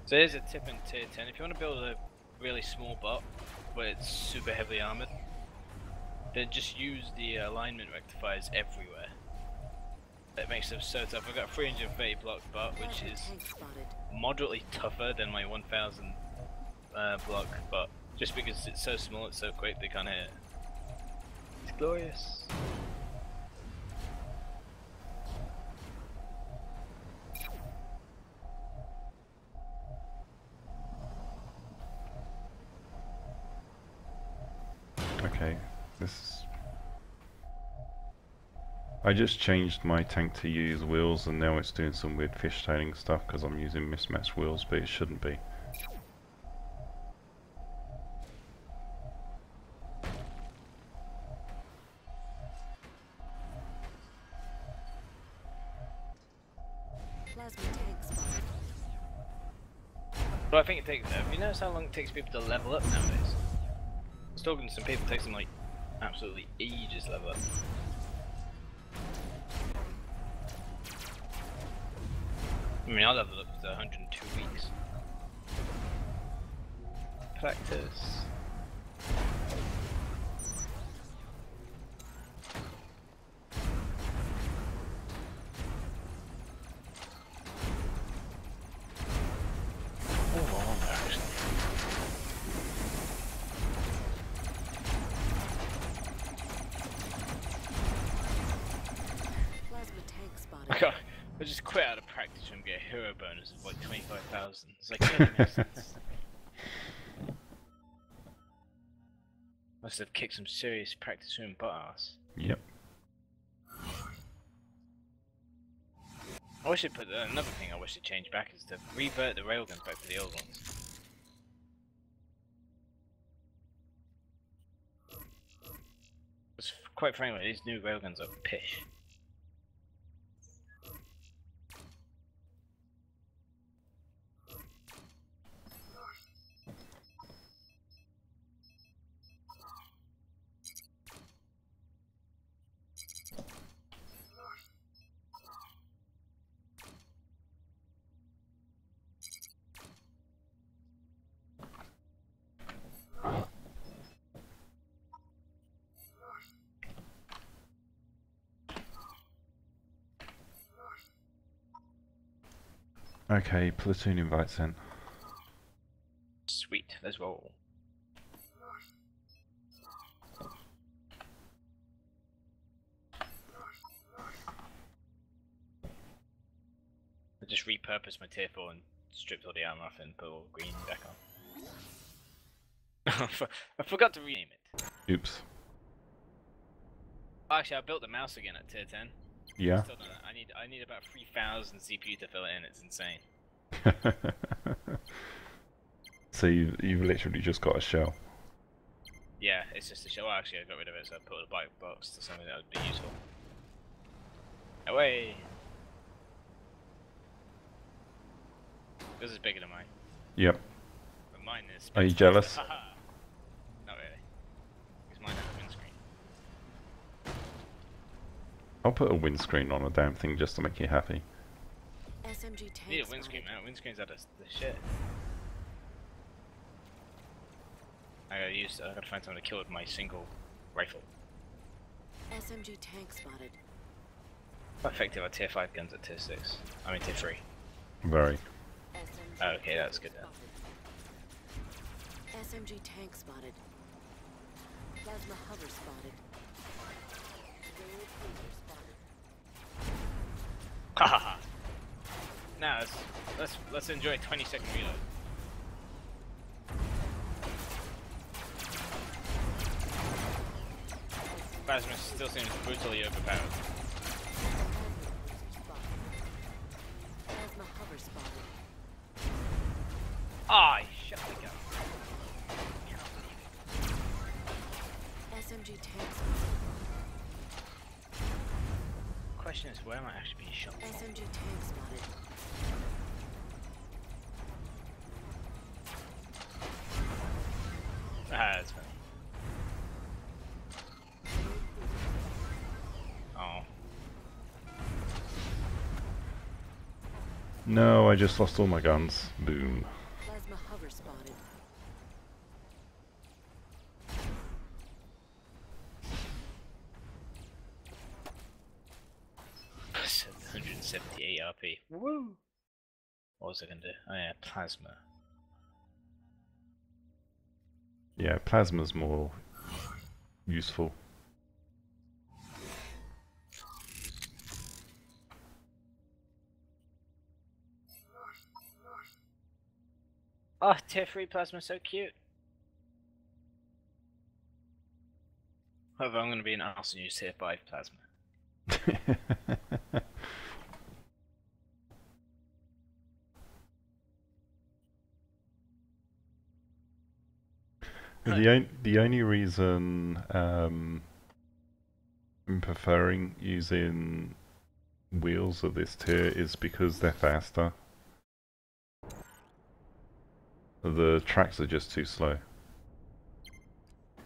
So here's a tip in tier 10. If you want to build a really small bot, but it's super heavily armored, then just use the alignment rectifiers everywhere. That makes them so tough. I've got a 330 block bot, which Plasma is tank spotted. moderately tougher than my 1000 block bot. Just because it's so small, it's so quick, they can't hit it. It's glorious. Okay, this. I just changed my tank to use wheels, and now it's doing some weird fishtailing stuff because I'm using mismatched wheels, but it shouldn't be. Plasma tank spotted. But I think it takes. Have you noticed how long it takes people to level up nowadays? I was talking to some people, it takes them like absolutely ages to level up. I mean, I leveled up to 102 weeks. Practice. Oh, I wonder actually. Plasma tank spotted. I just quit out of practice and get a hero bonus of like 25,000. It's like, that doesn't make sense. Must have kicked some serious practice room butt ass. Yep. I wish it put another thing I wish it changed back is to revert the railguns back to the old ones. Because quite frankly, these new railguns are pish. Okay, platoon invite sent. Sweet, let's roll. I just repurposed my tier 4 and stripped all the armor off and put all green back on. I forgot to rename it. Oops. Actually, I built the mouse again at tier 10. Yeah. Still done it. I need about 3,000 CPU to fill it in. It's insane. So you've literally just got a shell. Yeah, it's just a shell. Well, actually, I got rid of it, so I put a bike box to something that would be useful. Away. This is bigger than mine. Yep. But mine is. Are you jealous? Not really. Because mine has a windscreen. I'll put a windscreen on a damn thing just to make you happy. SMG tank Need a spotted. windscreen, man. Windscreens are the shit. I gotta find someone to kill with my single rifle. SMG tank spotted. How effective are tier 5 guns at tier 6? I mean tier 3. Very. SMG Oh, okay, that's good then. spotted. SMG tank spotted. Plasma hover spotted. Rail cruiser spotted. Hahaha. Now let's enjoy a 20-second reload. Plasma still seems brutally overpowered. Plasma hover spotted. Ah, he shut the gun. SMG tank spotted. Question is, where am I actually being shot from? SMG tank spotted. Ah, that's funny. Oh. No, I just lost all my guns. Boom. Plasma hover spotted. So 178 RP. Woo! What was I gonna do? Oh yeah, plasma. Yeah, plasma's more useful. Oh, tier 3 plasma, so cute. However, I'm going to be an arse and use tier 5 plasma. The only reason I'm preferring using wheels of this tier is because they're faster. The tracks are just too slow.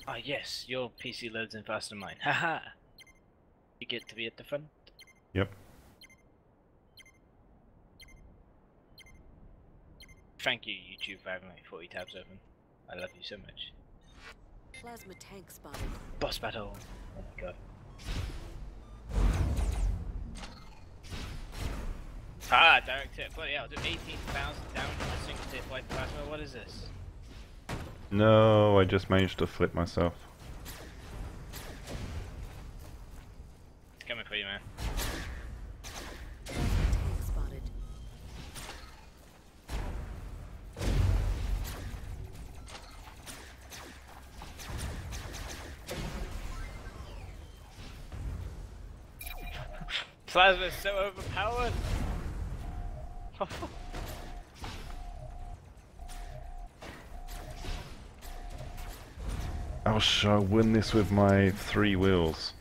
Ah yes, your PC loads in faster than mine. Haha! You get to be at the front. Yep. Thank you, YouTube, for having like 40 tabs open. I love you so much. Plasma tank spotted. Boss battle! Oh my god. Ah, direct hit. Bloody hell, do 18,000 damage with a single tier 5 plasma? What is this? No, I just managed to flip myself. It's coming for you, man. Plasma tank spotted. Plasma is so overpowered! I'll win this with my 3 wheels.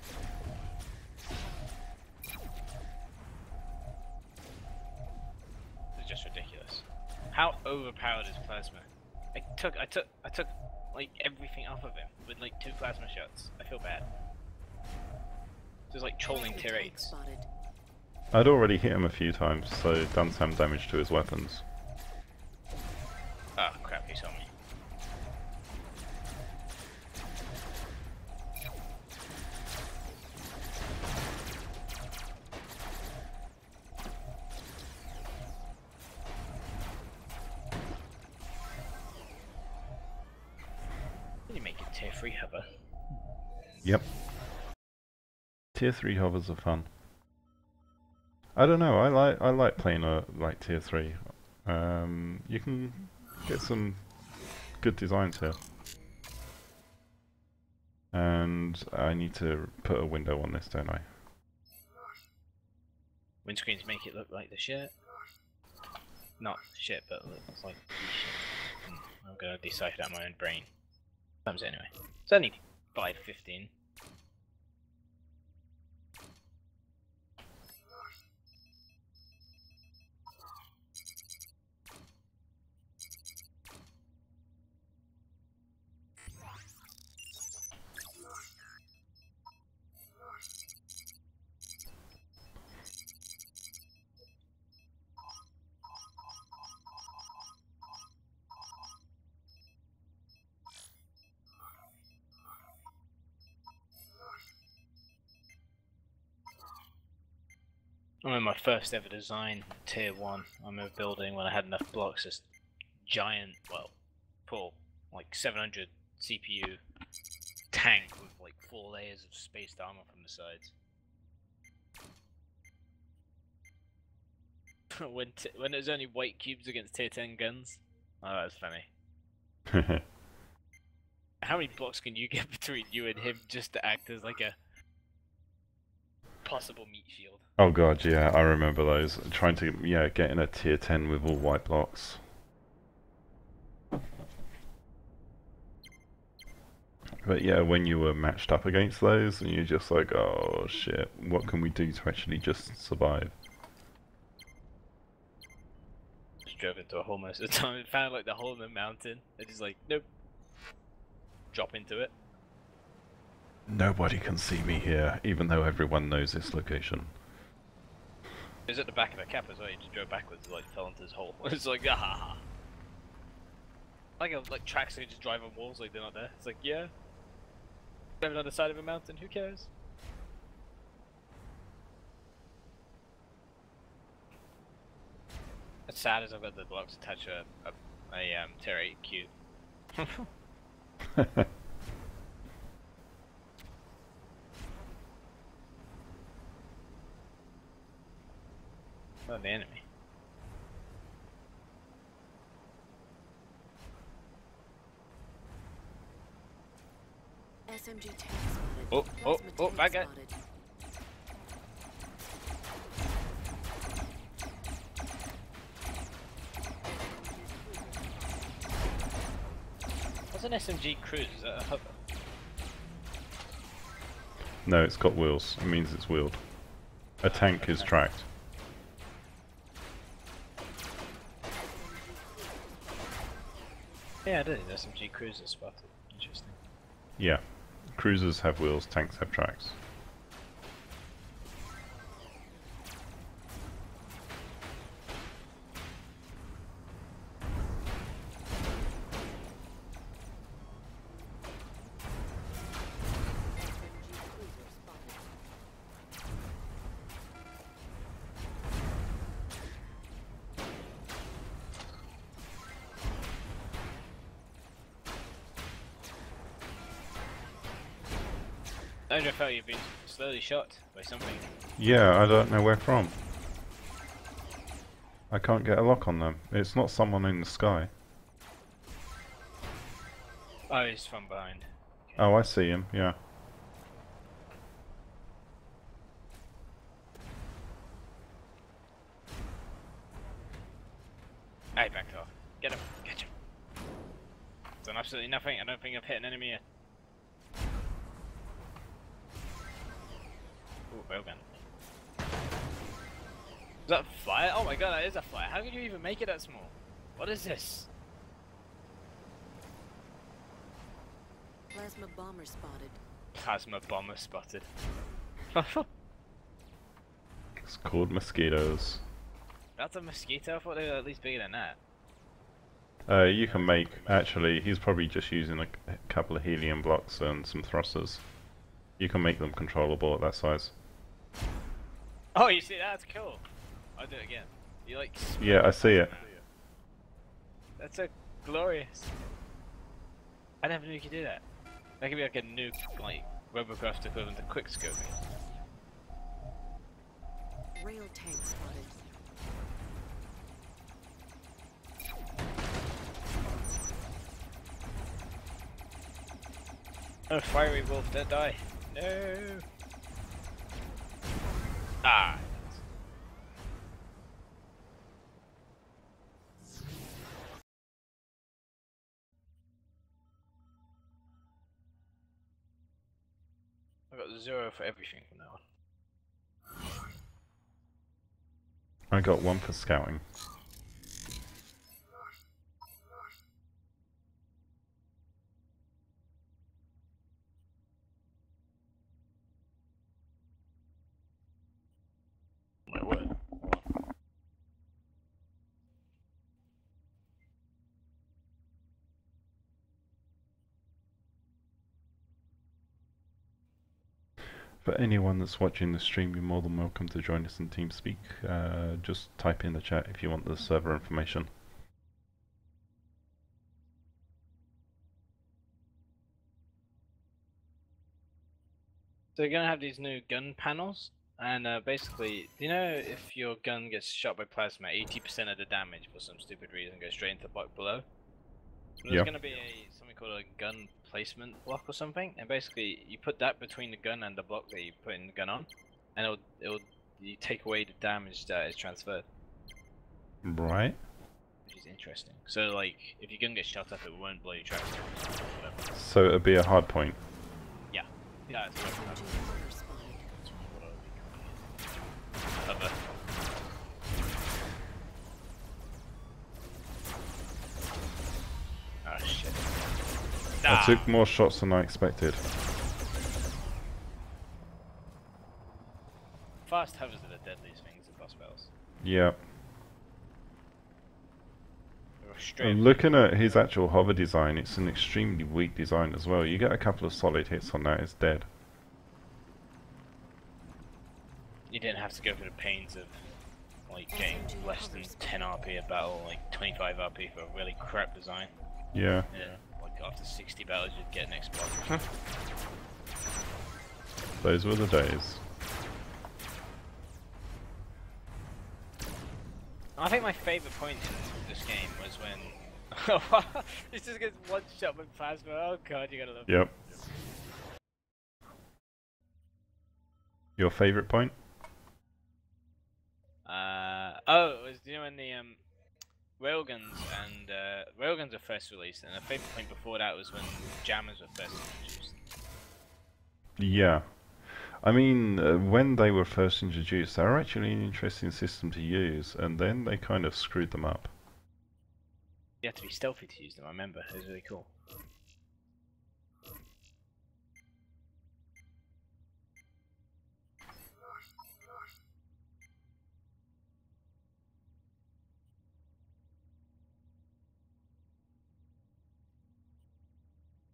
It's just ridiculous. How overpowered is plasma? I took like everything off of him with like 2 plasma shots. I feel bad. Just like trolling Plasma tier tank 8s. spotted. I'd already hit him a few times, so done some damage to his weapons. Oh crap, he saw me. You make it tier 3 hover. Yep. Tier 3 hovers are fun. I don't know, I like playing like tier 3. You can get some good designs here. And I need to put a window on this, don't I? Windscreens make it look like the shit. Not shit, but it looks like the shit. I'm gonna decipher that in my own brain. Sometimes anyway. It's only 5:15. I remember my first ever design, tier 1. I remember building when I had enough blocks, this giant, well, full, like 700 CPU tank with like 4 layers of spaced armor from the sides. when there's only white cubes against tier 10 guns. Oh, that's funny. How many blocks can you get between you and him just to act as like a possible meat shield? Oh god, yeah, I remember those. Trying to, yeah, get in a tier 10 with all white blocks. But yeah, when you were matched up against those, and you're just like, oh shit, what can we do to actually just survive? Just drove into a hole most of the time and found like the hole in the mountain. And just like, nope. Drop into it. Nobody can see me here, even though everyone knows this location. It was at the back of the cap as well, you just drove backwards and like fell into this hole. It's like, ah. Like tracks that you just drive on walls like they're not there. It's like, yeah. Driving on the side of a mountain, who cares? What's sad is I've got the blocks attached to a tier 8 cube. Oh, the enemy. SMG tank spotted. Oh, oh, Plasma oh, tank bad guy. spotted. What's an SMG cruise? Is that a hover? No, it's got wheels. It means it's wheeled. A tank is tracked. Yeah, I did. SMG cruiser spotted. Interesting. Yeah. Cruisers have wheels, tanks have tracks. I just felt you've been slowly shot by something. Yeah, I don't know where from. I can't get a lock on them. It's not someone in the sky. Oh, he's from behind. Okay. Oh, I see him, yeah. Hey, back off. Get him. Catch him. Done absolutely nothing. I don't think I've hit an enemy yet. Ooh, railgun. Is that a flyer? Oh my god, that is a flyer. How could you even make it that small? What is this? Plasma bomber spotted. Plasma bomber spotted. It's called mosquitoes. That's a mosquito? I thought they were at least bigger than that. You can make, actually, he's probably just using a couple of helium blocks and some thrusters. You can make them controllable at that size. Oh, you see, that's cool. I'll do it again. You like... Yeah, I see it. That's so glorious. I never knew you could do that. That could be like a nuke, like, Robocraft equivalent to quickscoping. Rail tank spotted. Oh, fiery wolf, don't die. No. Ah. I got 0 for everything from now on. I got 1 for scouting. My word. For anyone that's watching the stream, you're more than welcome to join us in Teamspeak. Just type in the chat if you want the server information. So you're gonna have these new gun panels, and basically, do you know if your gun gets shot by plasma, 80% of the damage for some stupid reason goes straight into the block below? So there's gonna be something called a gun placement block or something, and basically you put that between the gun and the block that you put in the gun on, and you take away the damage that is transferred. Right. Which is interesting. So like, if your gun gets shot up, it won't blow your tracks. So it'd be a hard point. Yeah. Yeah, it's SMG hover spotted. Cover. Oh shit. I took more shots than I expected. Fast hovers are the deadliest things in boss battles. Yeah. Straight And looking at his actual hover design, it's an extremely weak design as well. You get a couple of solid hits on that, it's dead. You didn't have to go through the pains of like getting less than 10 RP a battle, like 25 RP for a really crap design. Yeah. Yeah. Like after 60 battles you'd get an Xbox. Those were the days. I think my favourite point in this game was when it just gets one shot with plasma. Oh god, you gotta love Yep. Your favorite point? Oh, it was, you know, when the railguns and railguns were first released, and the favorite point before that was when jammers were first introduced. Yeah. I mean, when they were first introduced, they were actually an interesting system to use, and then they kind of screwed them up. You had to be stealthy to use them, I remember. It was really cool.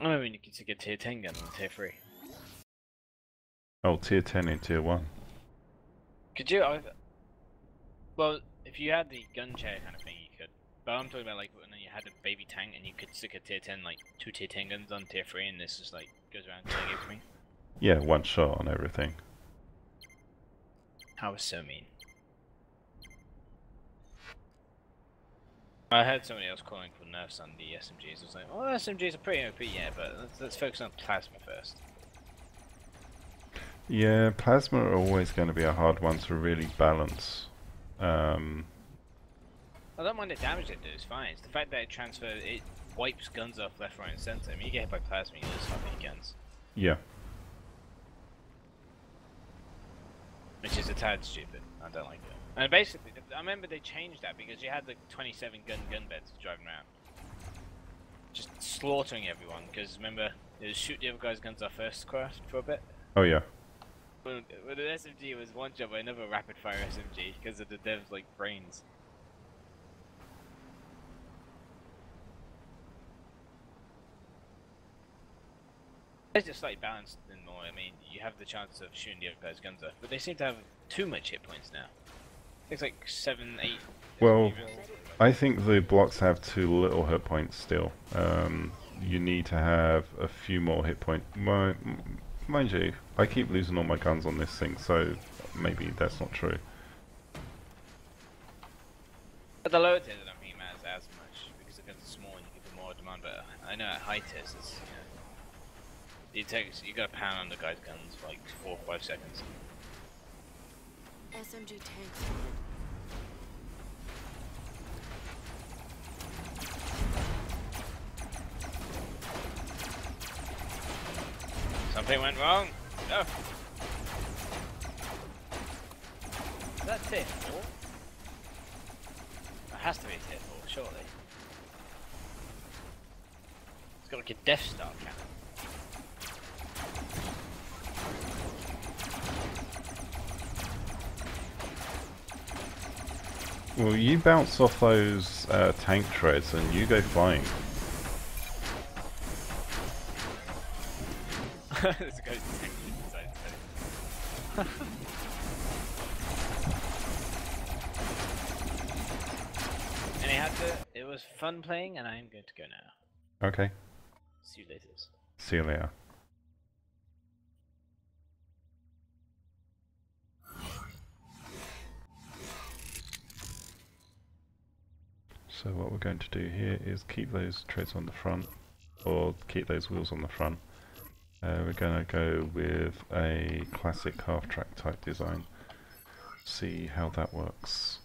I remember when you could get tier 10 gun on tier 3. Oh, tier 10 and tier 1. Could you? Well, if you had the gun chair kind of thing, you could. But I'm talking about like when you had a baby tank and you could stick a tier 10, like 2 tier 10 guns on tier 3, and this just like goes around killing everything. Yeah, one shot on everything. That was so mean. I heard somebody else calling for nerfs on the SMGs. I was like, oh, SMGs are pretty OP, yeah, but let's focus on plasma first. Yeah, plasma are always going to be a hard one to really balance. I don't mind the damage it does, fine. It's the fact that it wipes guns off left, right, and center. I mean, you get hit by plasma, you lose half your guns. Yeah. Which is a tad stupid. I don't like it. And basically, I remember they changed that because you had the 27 gun beds driving around. Just slaughtering everyone, because remember, it was shoot the other guy's guns off first craft for a bit. Oh yeah. With an SMG, it was one shot by another rapid fire SMG because of the devs like brains. It's just slightly balanced and more. I mean, you have the chance of shooting the other guy's guns off, but they seem to have too much hit points now. It's like 7, 8. Well, I think the blocks have too little hit points still. You need to have a few more hit points. Mind you, I keep losing all my guns on this thing, so maybe that's not true. At the lower tiers, I don't think it matters as much because the guns are small and you give them more demand. But I know at high tiers, it's, you got to pound on the guy's guns for like 4 or 5 seconds. SMG tank spotted. Something went wrong. No. Is that tier 4? That has to be tier 4, surely. It's got like a Death Star cannon. Well, you bounce off those tank treads and you go flying. There's a ghost tank inside the it was fun playing, and I'm going to go now. Okay. See you later. See you later. So what we're going to do here is keep those treads on the front, or keep those wheels on the front. We're going to go with a classic half-track type design. See how that works.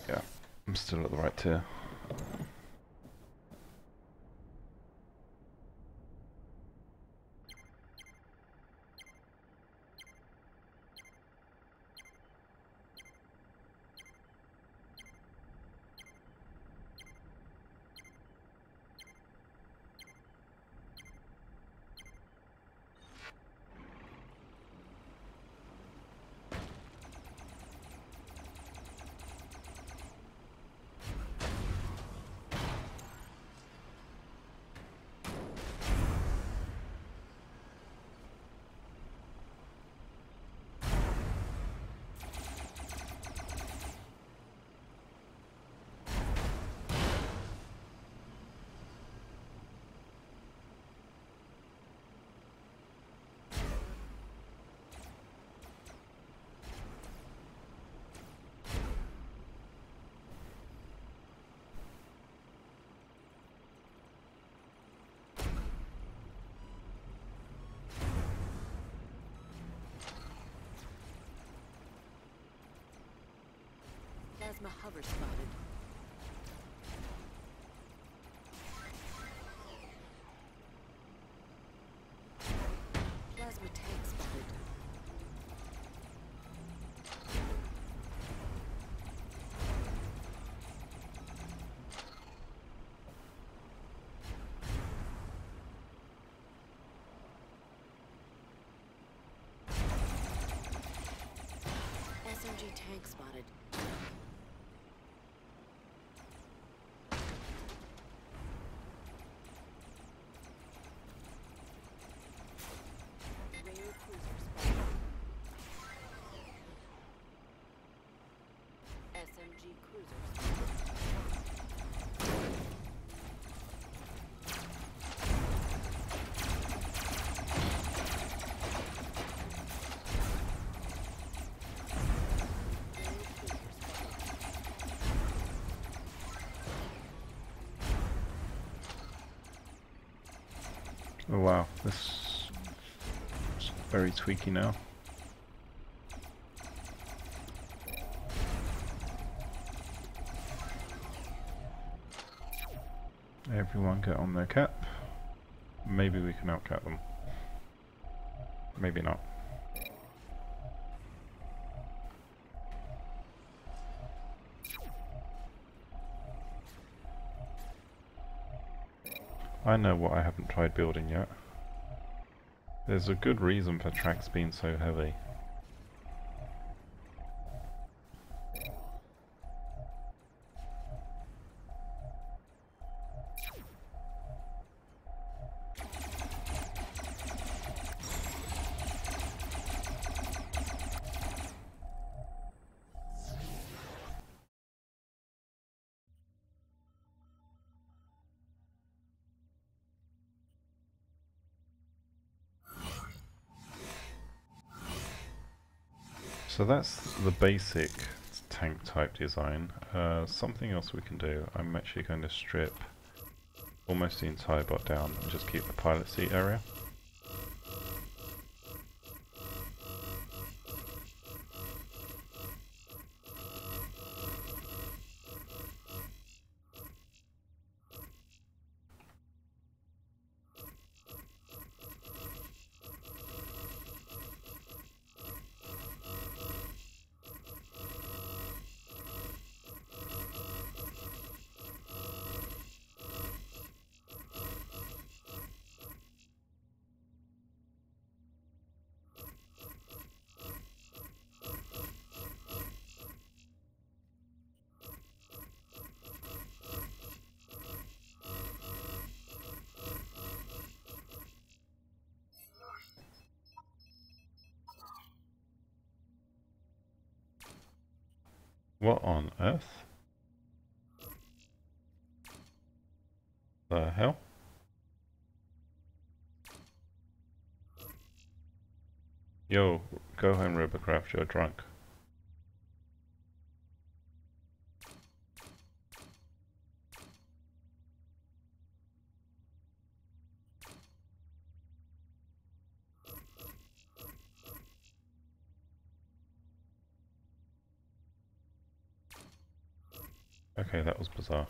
Yeah, I'm still at the right tier. Plasma hover spotted. Plasma tank spotted. SMG tank spotted. Rare cruiser spotted. SMG cruiser spotted. Rare cruiser spotted. Oh wow, this is very tweaky now. Everyone get on their cap. Maybe we can outcap them. Maybe not. I know what I haven't tried building yet. There's a good reason for tracks being so heavy. So that's the basic tank type design. Something else we can do, I'm actually going to strip almost the entire bot down and just keep the pilot seat area. What on earth? The hell? Yo, go home Robocraft, you're drunk. Okay, that was bizarre.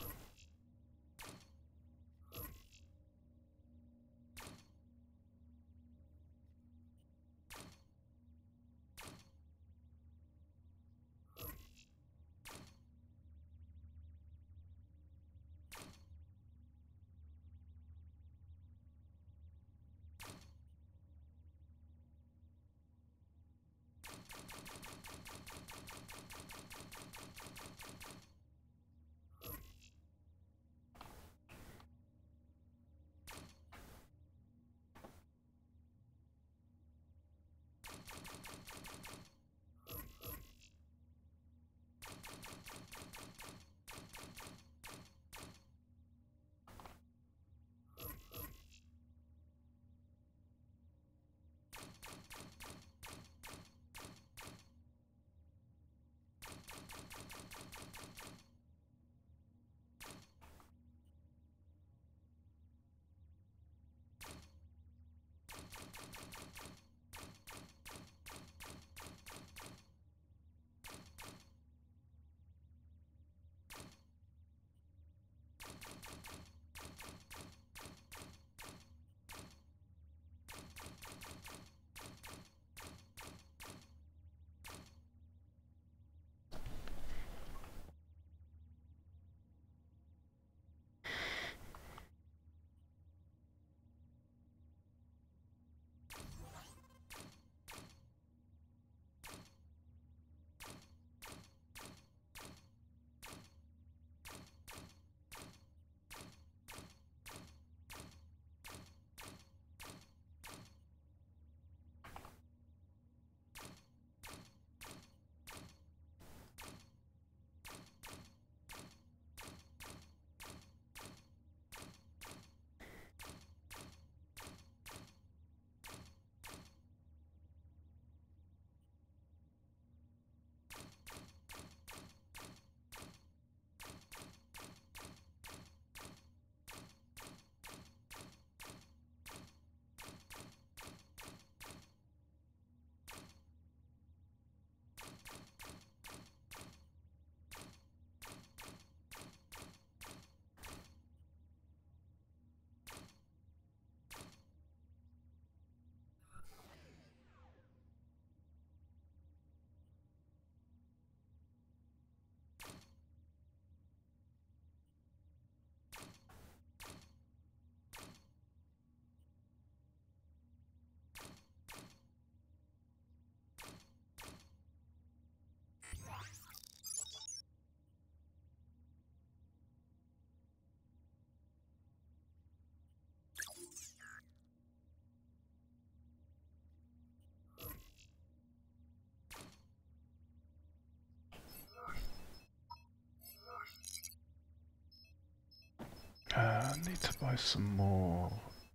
I need to buy some more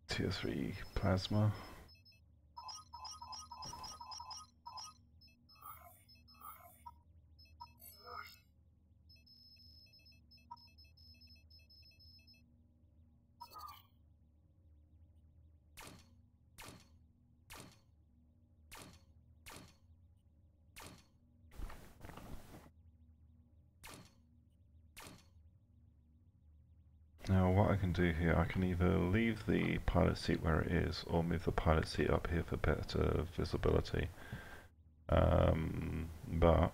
tier 3 plasma. Now what I can do here, I can either leave the pilot seat where it is or move the pilot seat up here for better visibility. But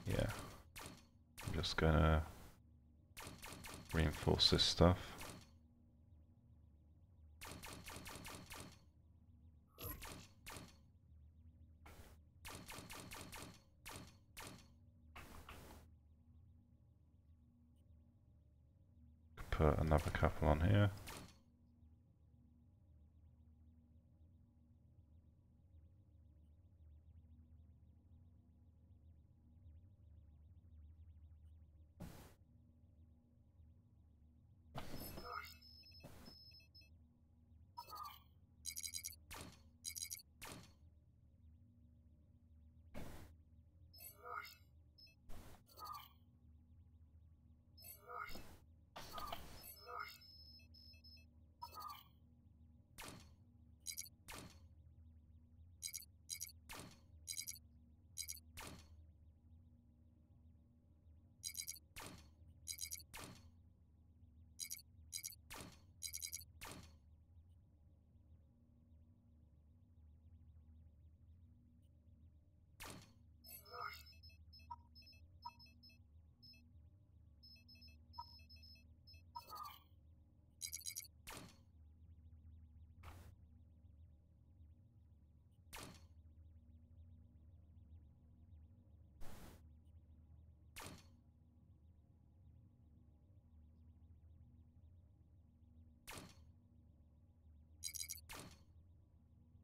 yeah, I'm just gonna reinforce this stuff. Put another couple on here.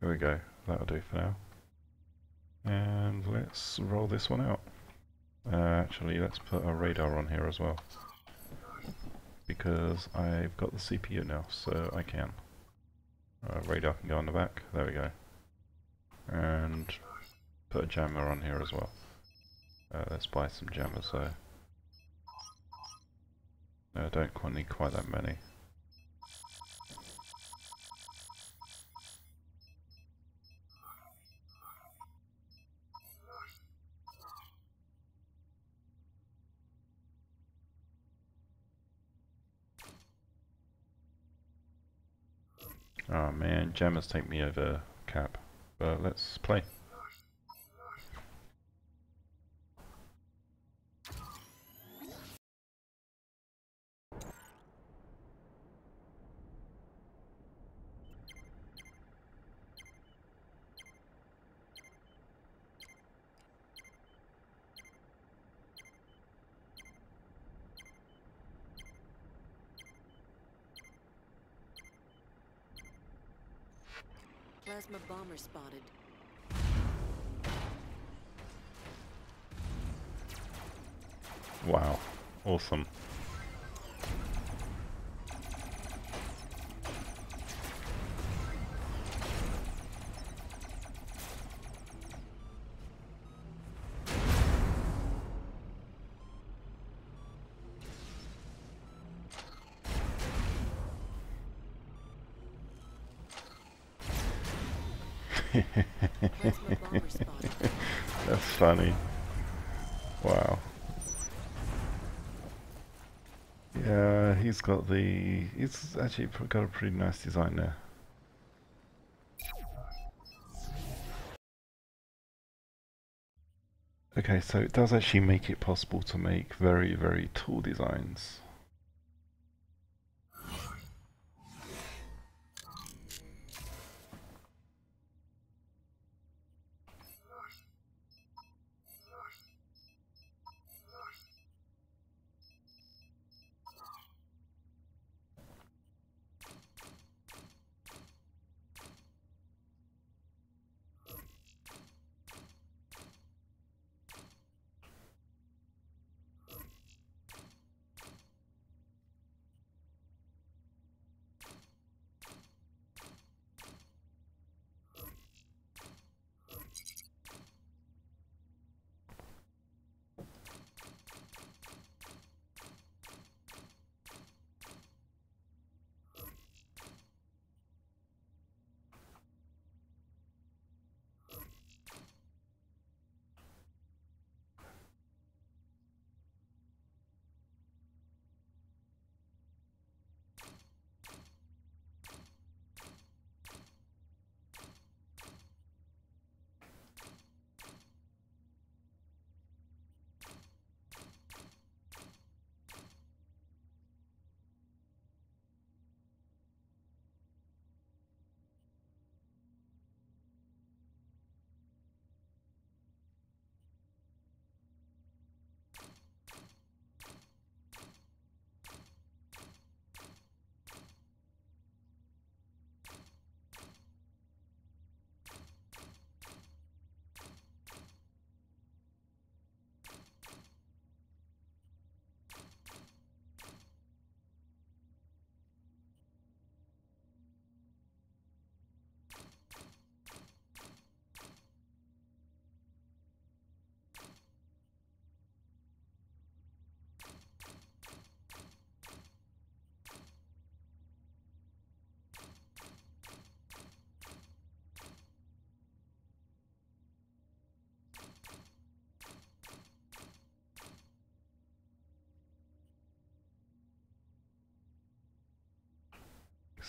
There we go, that'll do for now. And let's roll this one out. Actually, let's put a radar on here as well. Because I've got the CPU now, so I can. Radar can go on the back, there we go. And put a jammer on here as well. Let's buy some jammers though. No, I don't need quite that many. Oh man, jammers take me over cap. But let's play. Plasma bomber spotted. Wow, awesome. Plasma bomber spotted. That's funny. Wow. Yeah, he's actually got a pretty nice design there. Okay, so it does actually make it possible to make very, very tall designs.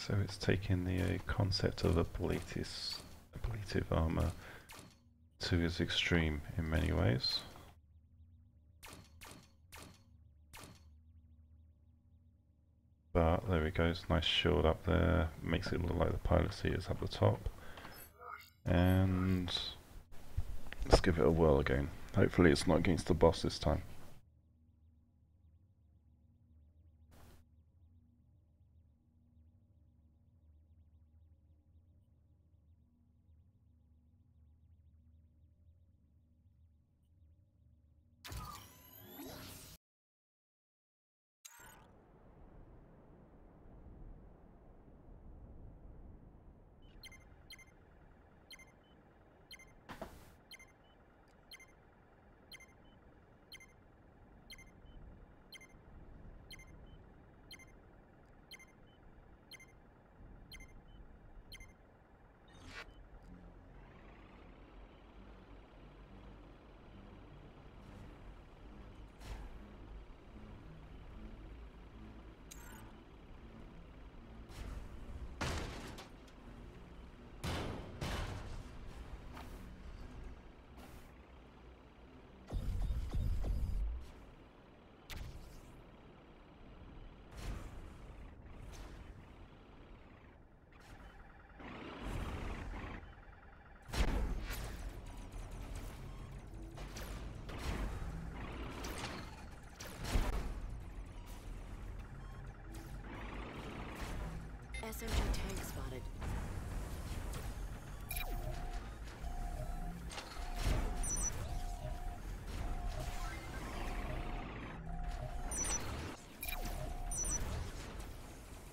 So it's taking the concept of ablative armor to its extreme in many ways. But there we go, nice shield up there, makes it look like the pilot seat is up the top. And let's give it a whirl again. Hopefully it's not against the boss this time. SMG tank spotted.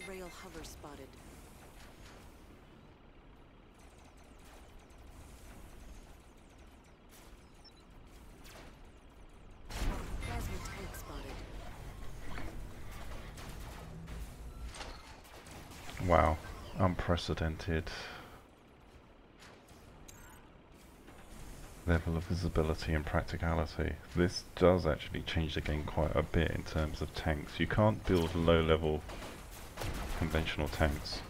Rail hover spotted. Plasma tank spotted. Wow, unprecedented level of visibility and practicality. This does actually change the game quite a bit in terms of tanks. You can't build low-level conventional tanks.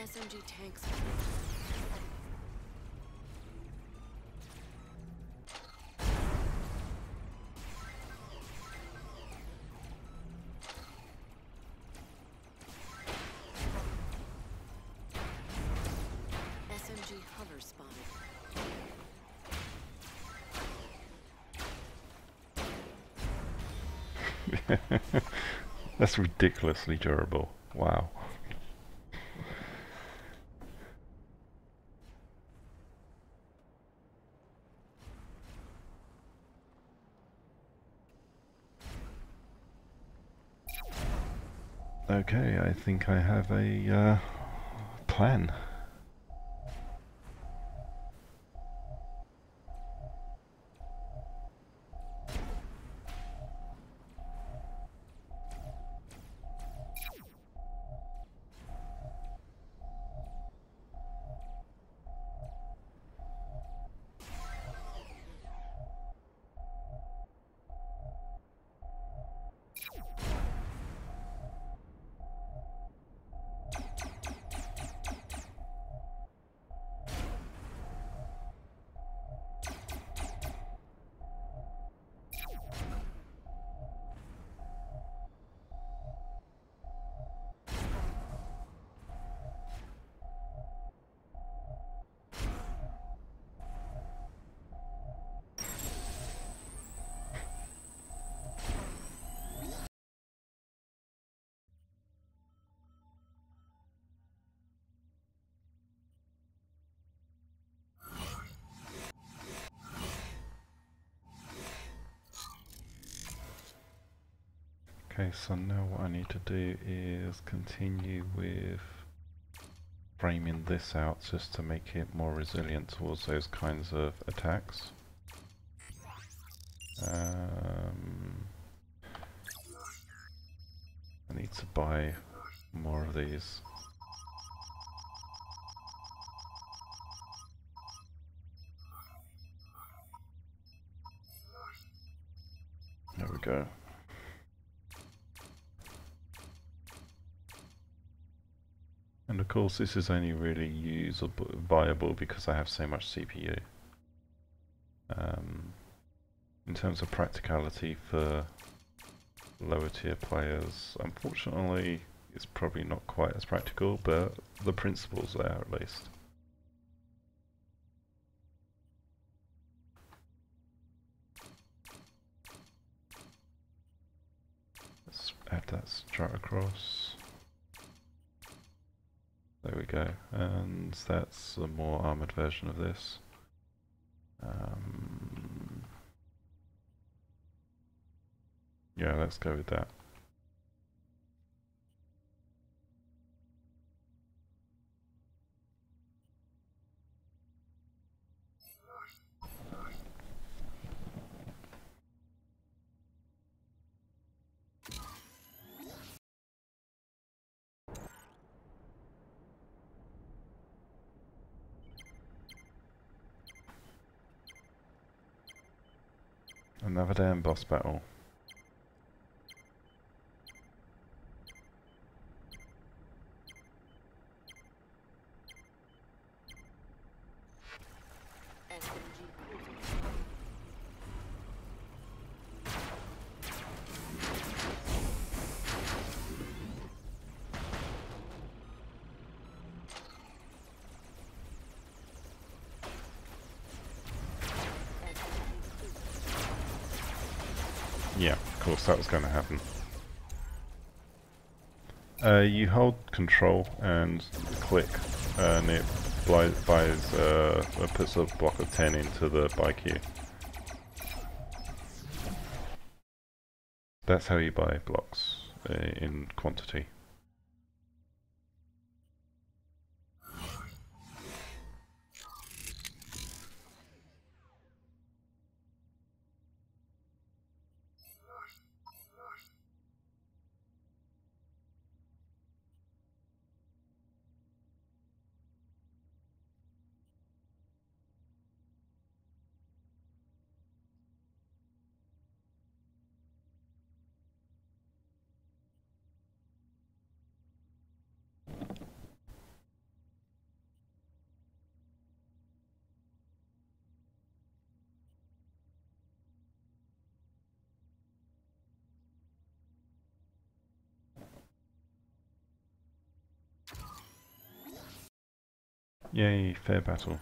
SMG tank spotted. SMG hover spotted. That's ridiculously durable. Wow. Okay, I think I have a plan. Okay, so now what I need to do is continue with framing this out just to make it more resilient towards those kinds of attacks. I need to buy more of these. There we go. And of course this is only really usable, viable because I have so much CPU. In terms of practicality for lower tier players, unfortunately it's probably not quite as practical, but the principle's there at least. Let's add that strut across. There we go, and that's a more armoured version of this. Yeah, let's go with that. Another damn boss battle. Yeah, of course that was going to happen. You hold control and click, and it puts a block of 10 into the buy queue. That's how you buy blocks in quantity. Yay, fair battle.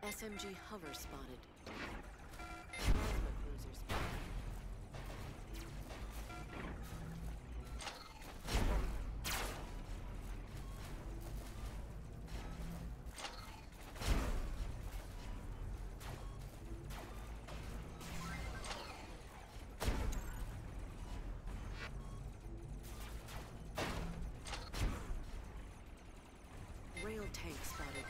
SMG hover spotted. Plasma cruiser spotted. Rail tank spotted.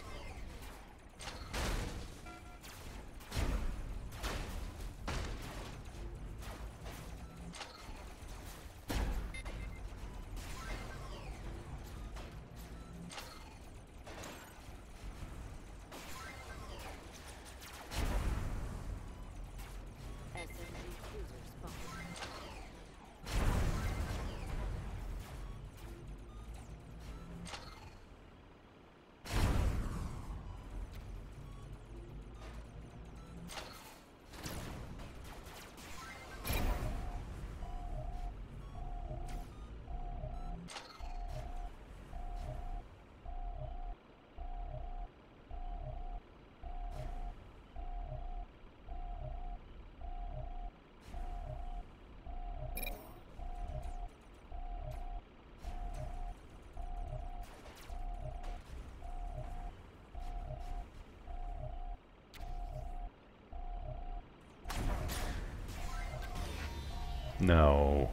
No.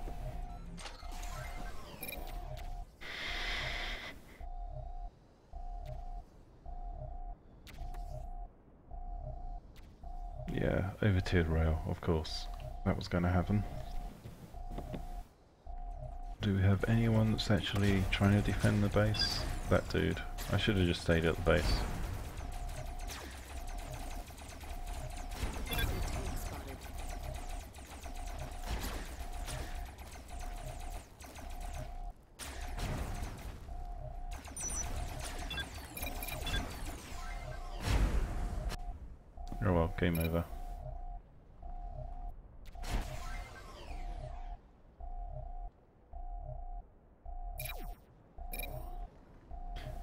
Yeah, over-tiered rail, of course. That was going to happen. Do we have anyone that's actually trying to defend the base? That dude. I should have just stayed at the base. Oh well, game over.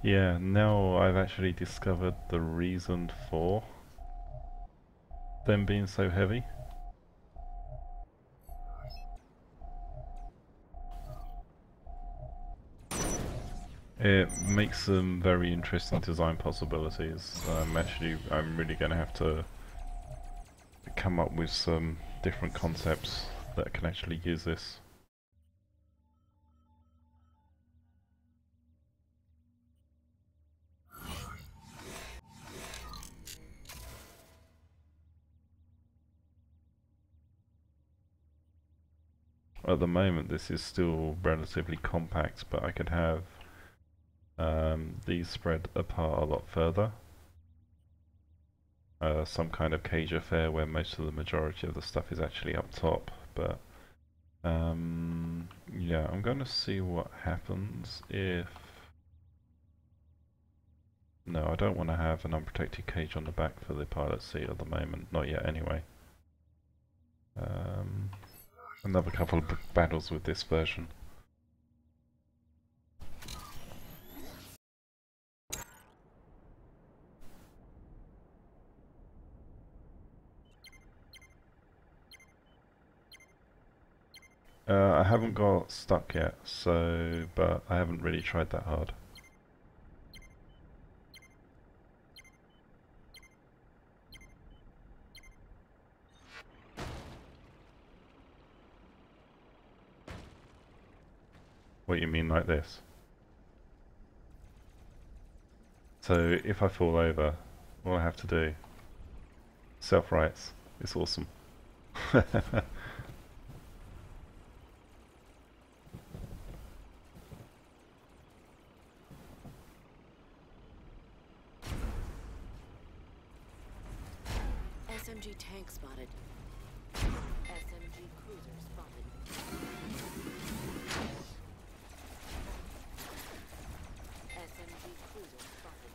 Yeah, now I've actually discovered the reason for them being so heavy. It makes them very interesting design possibilities. I'm really going to have to come up with some different concepts that can actually use this. At the moment this is still relatively compact, but I could have these spread apart a lot further. Some kind of cage affair where most of the majority of the stuff is actually up top, but yeah, I'm going to see what happens if... No, I don't want to have an unprotected cage on the back for the pilot seat at the moment, not yet anyway. Another couple of battles with this version. I haven't got stuck yet, so, but I haven't really tried that hard. What you mean like this? So if I fall over, all I have to do, self-rights, it's awesome. SMG tank spotted. SMG cruiser spotted. SMG cruiser spotted.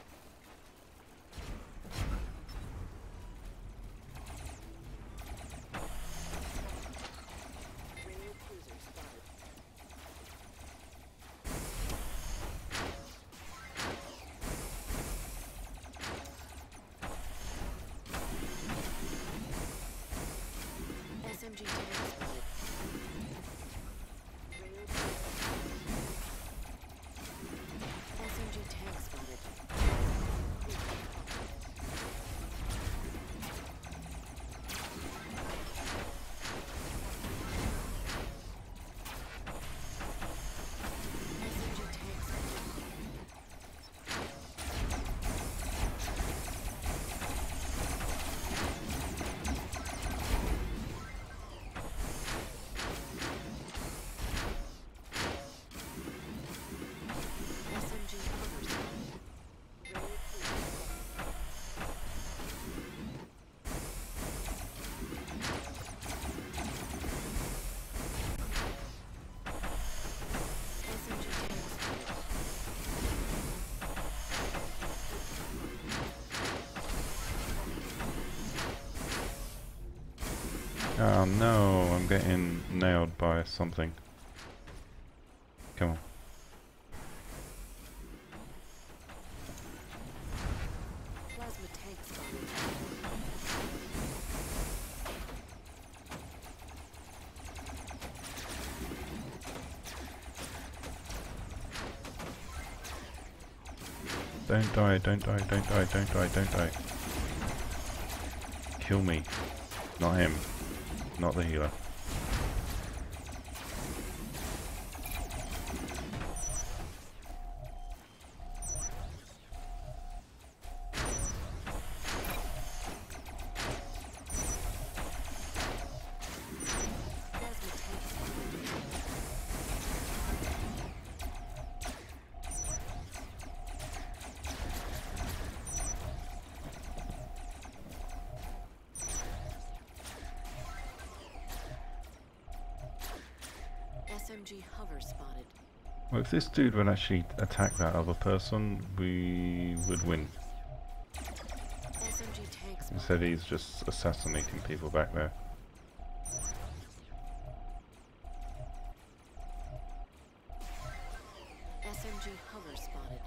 Rail cruiser spotted. SMG tank spotted. Rail SMG tank spotted. SMG tank spotted. SMG cover spotted. Rail cruiser SMG tank spotted. Oh no, I'm getting nailed by something. Come on. Plasma tank spotted. Don't die, don't die, don't die, don't die, don't die. Kill me. Not him. Not the healer. SMG hover spotted. Well, if this dude would actually attack that other person, we would win. SMG tank spotted. Instead he's just assassinating people back there. SMG hover spotted.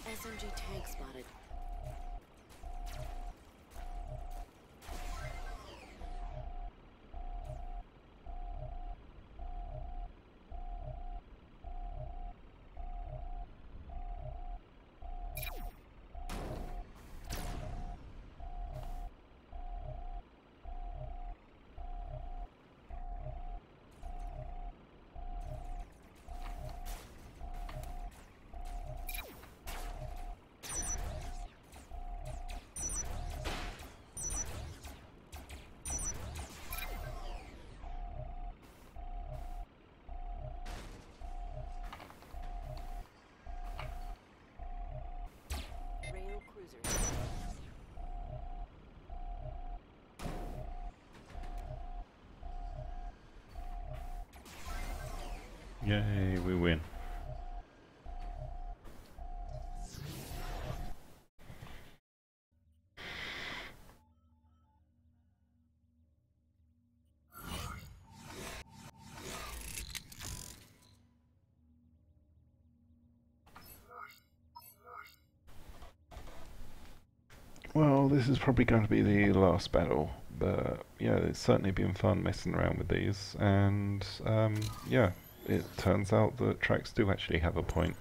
SMG tank spotted. Rail cruiser. Yay, we win. Well, this is probably going to be the last battle, but yeah, it's certainly been fun messing around with these, and yeah, it turns out that tracks do actually have a point.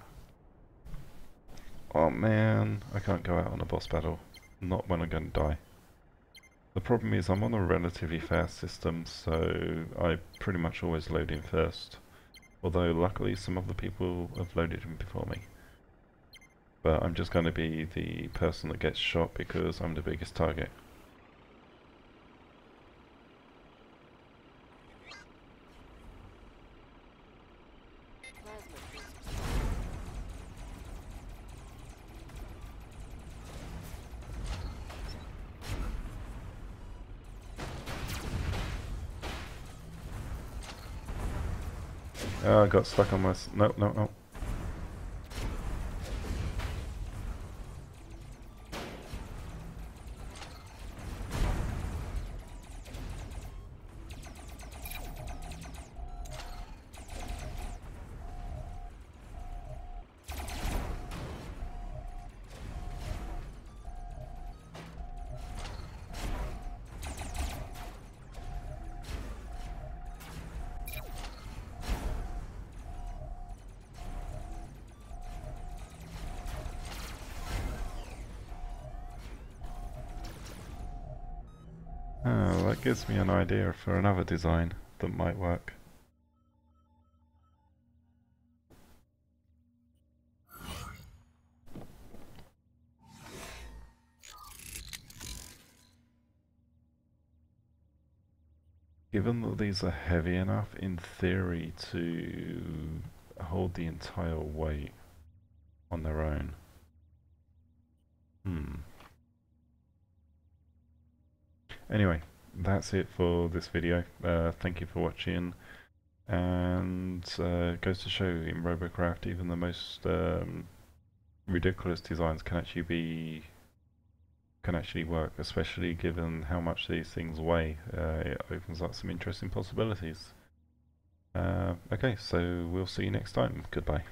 Oh man, I can't go out on a boss battle, not when I'm going to die. The problem is I'm on a relatively fast system, so I pretty much always load in first, although luckily some other people have loaded in before me. But I'm just going to be the person that gets shot because I'm the biggest target. Plasma cruiser. Oh, I got stuck on my... No, no, no. Oh, that gives me an idea for another design that might work. Given that these are heavy enough, in theory, to hold the entire weight on their own. Anyway, that's it for this video. Thank you for watching, and it goes to show in Robocraft even the most ridiculous designs can actually work, especially given how much these things weigh. It opens up some interesting possibilities. Okay, so we'll see you next time. Goodbye.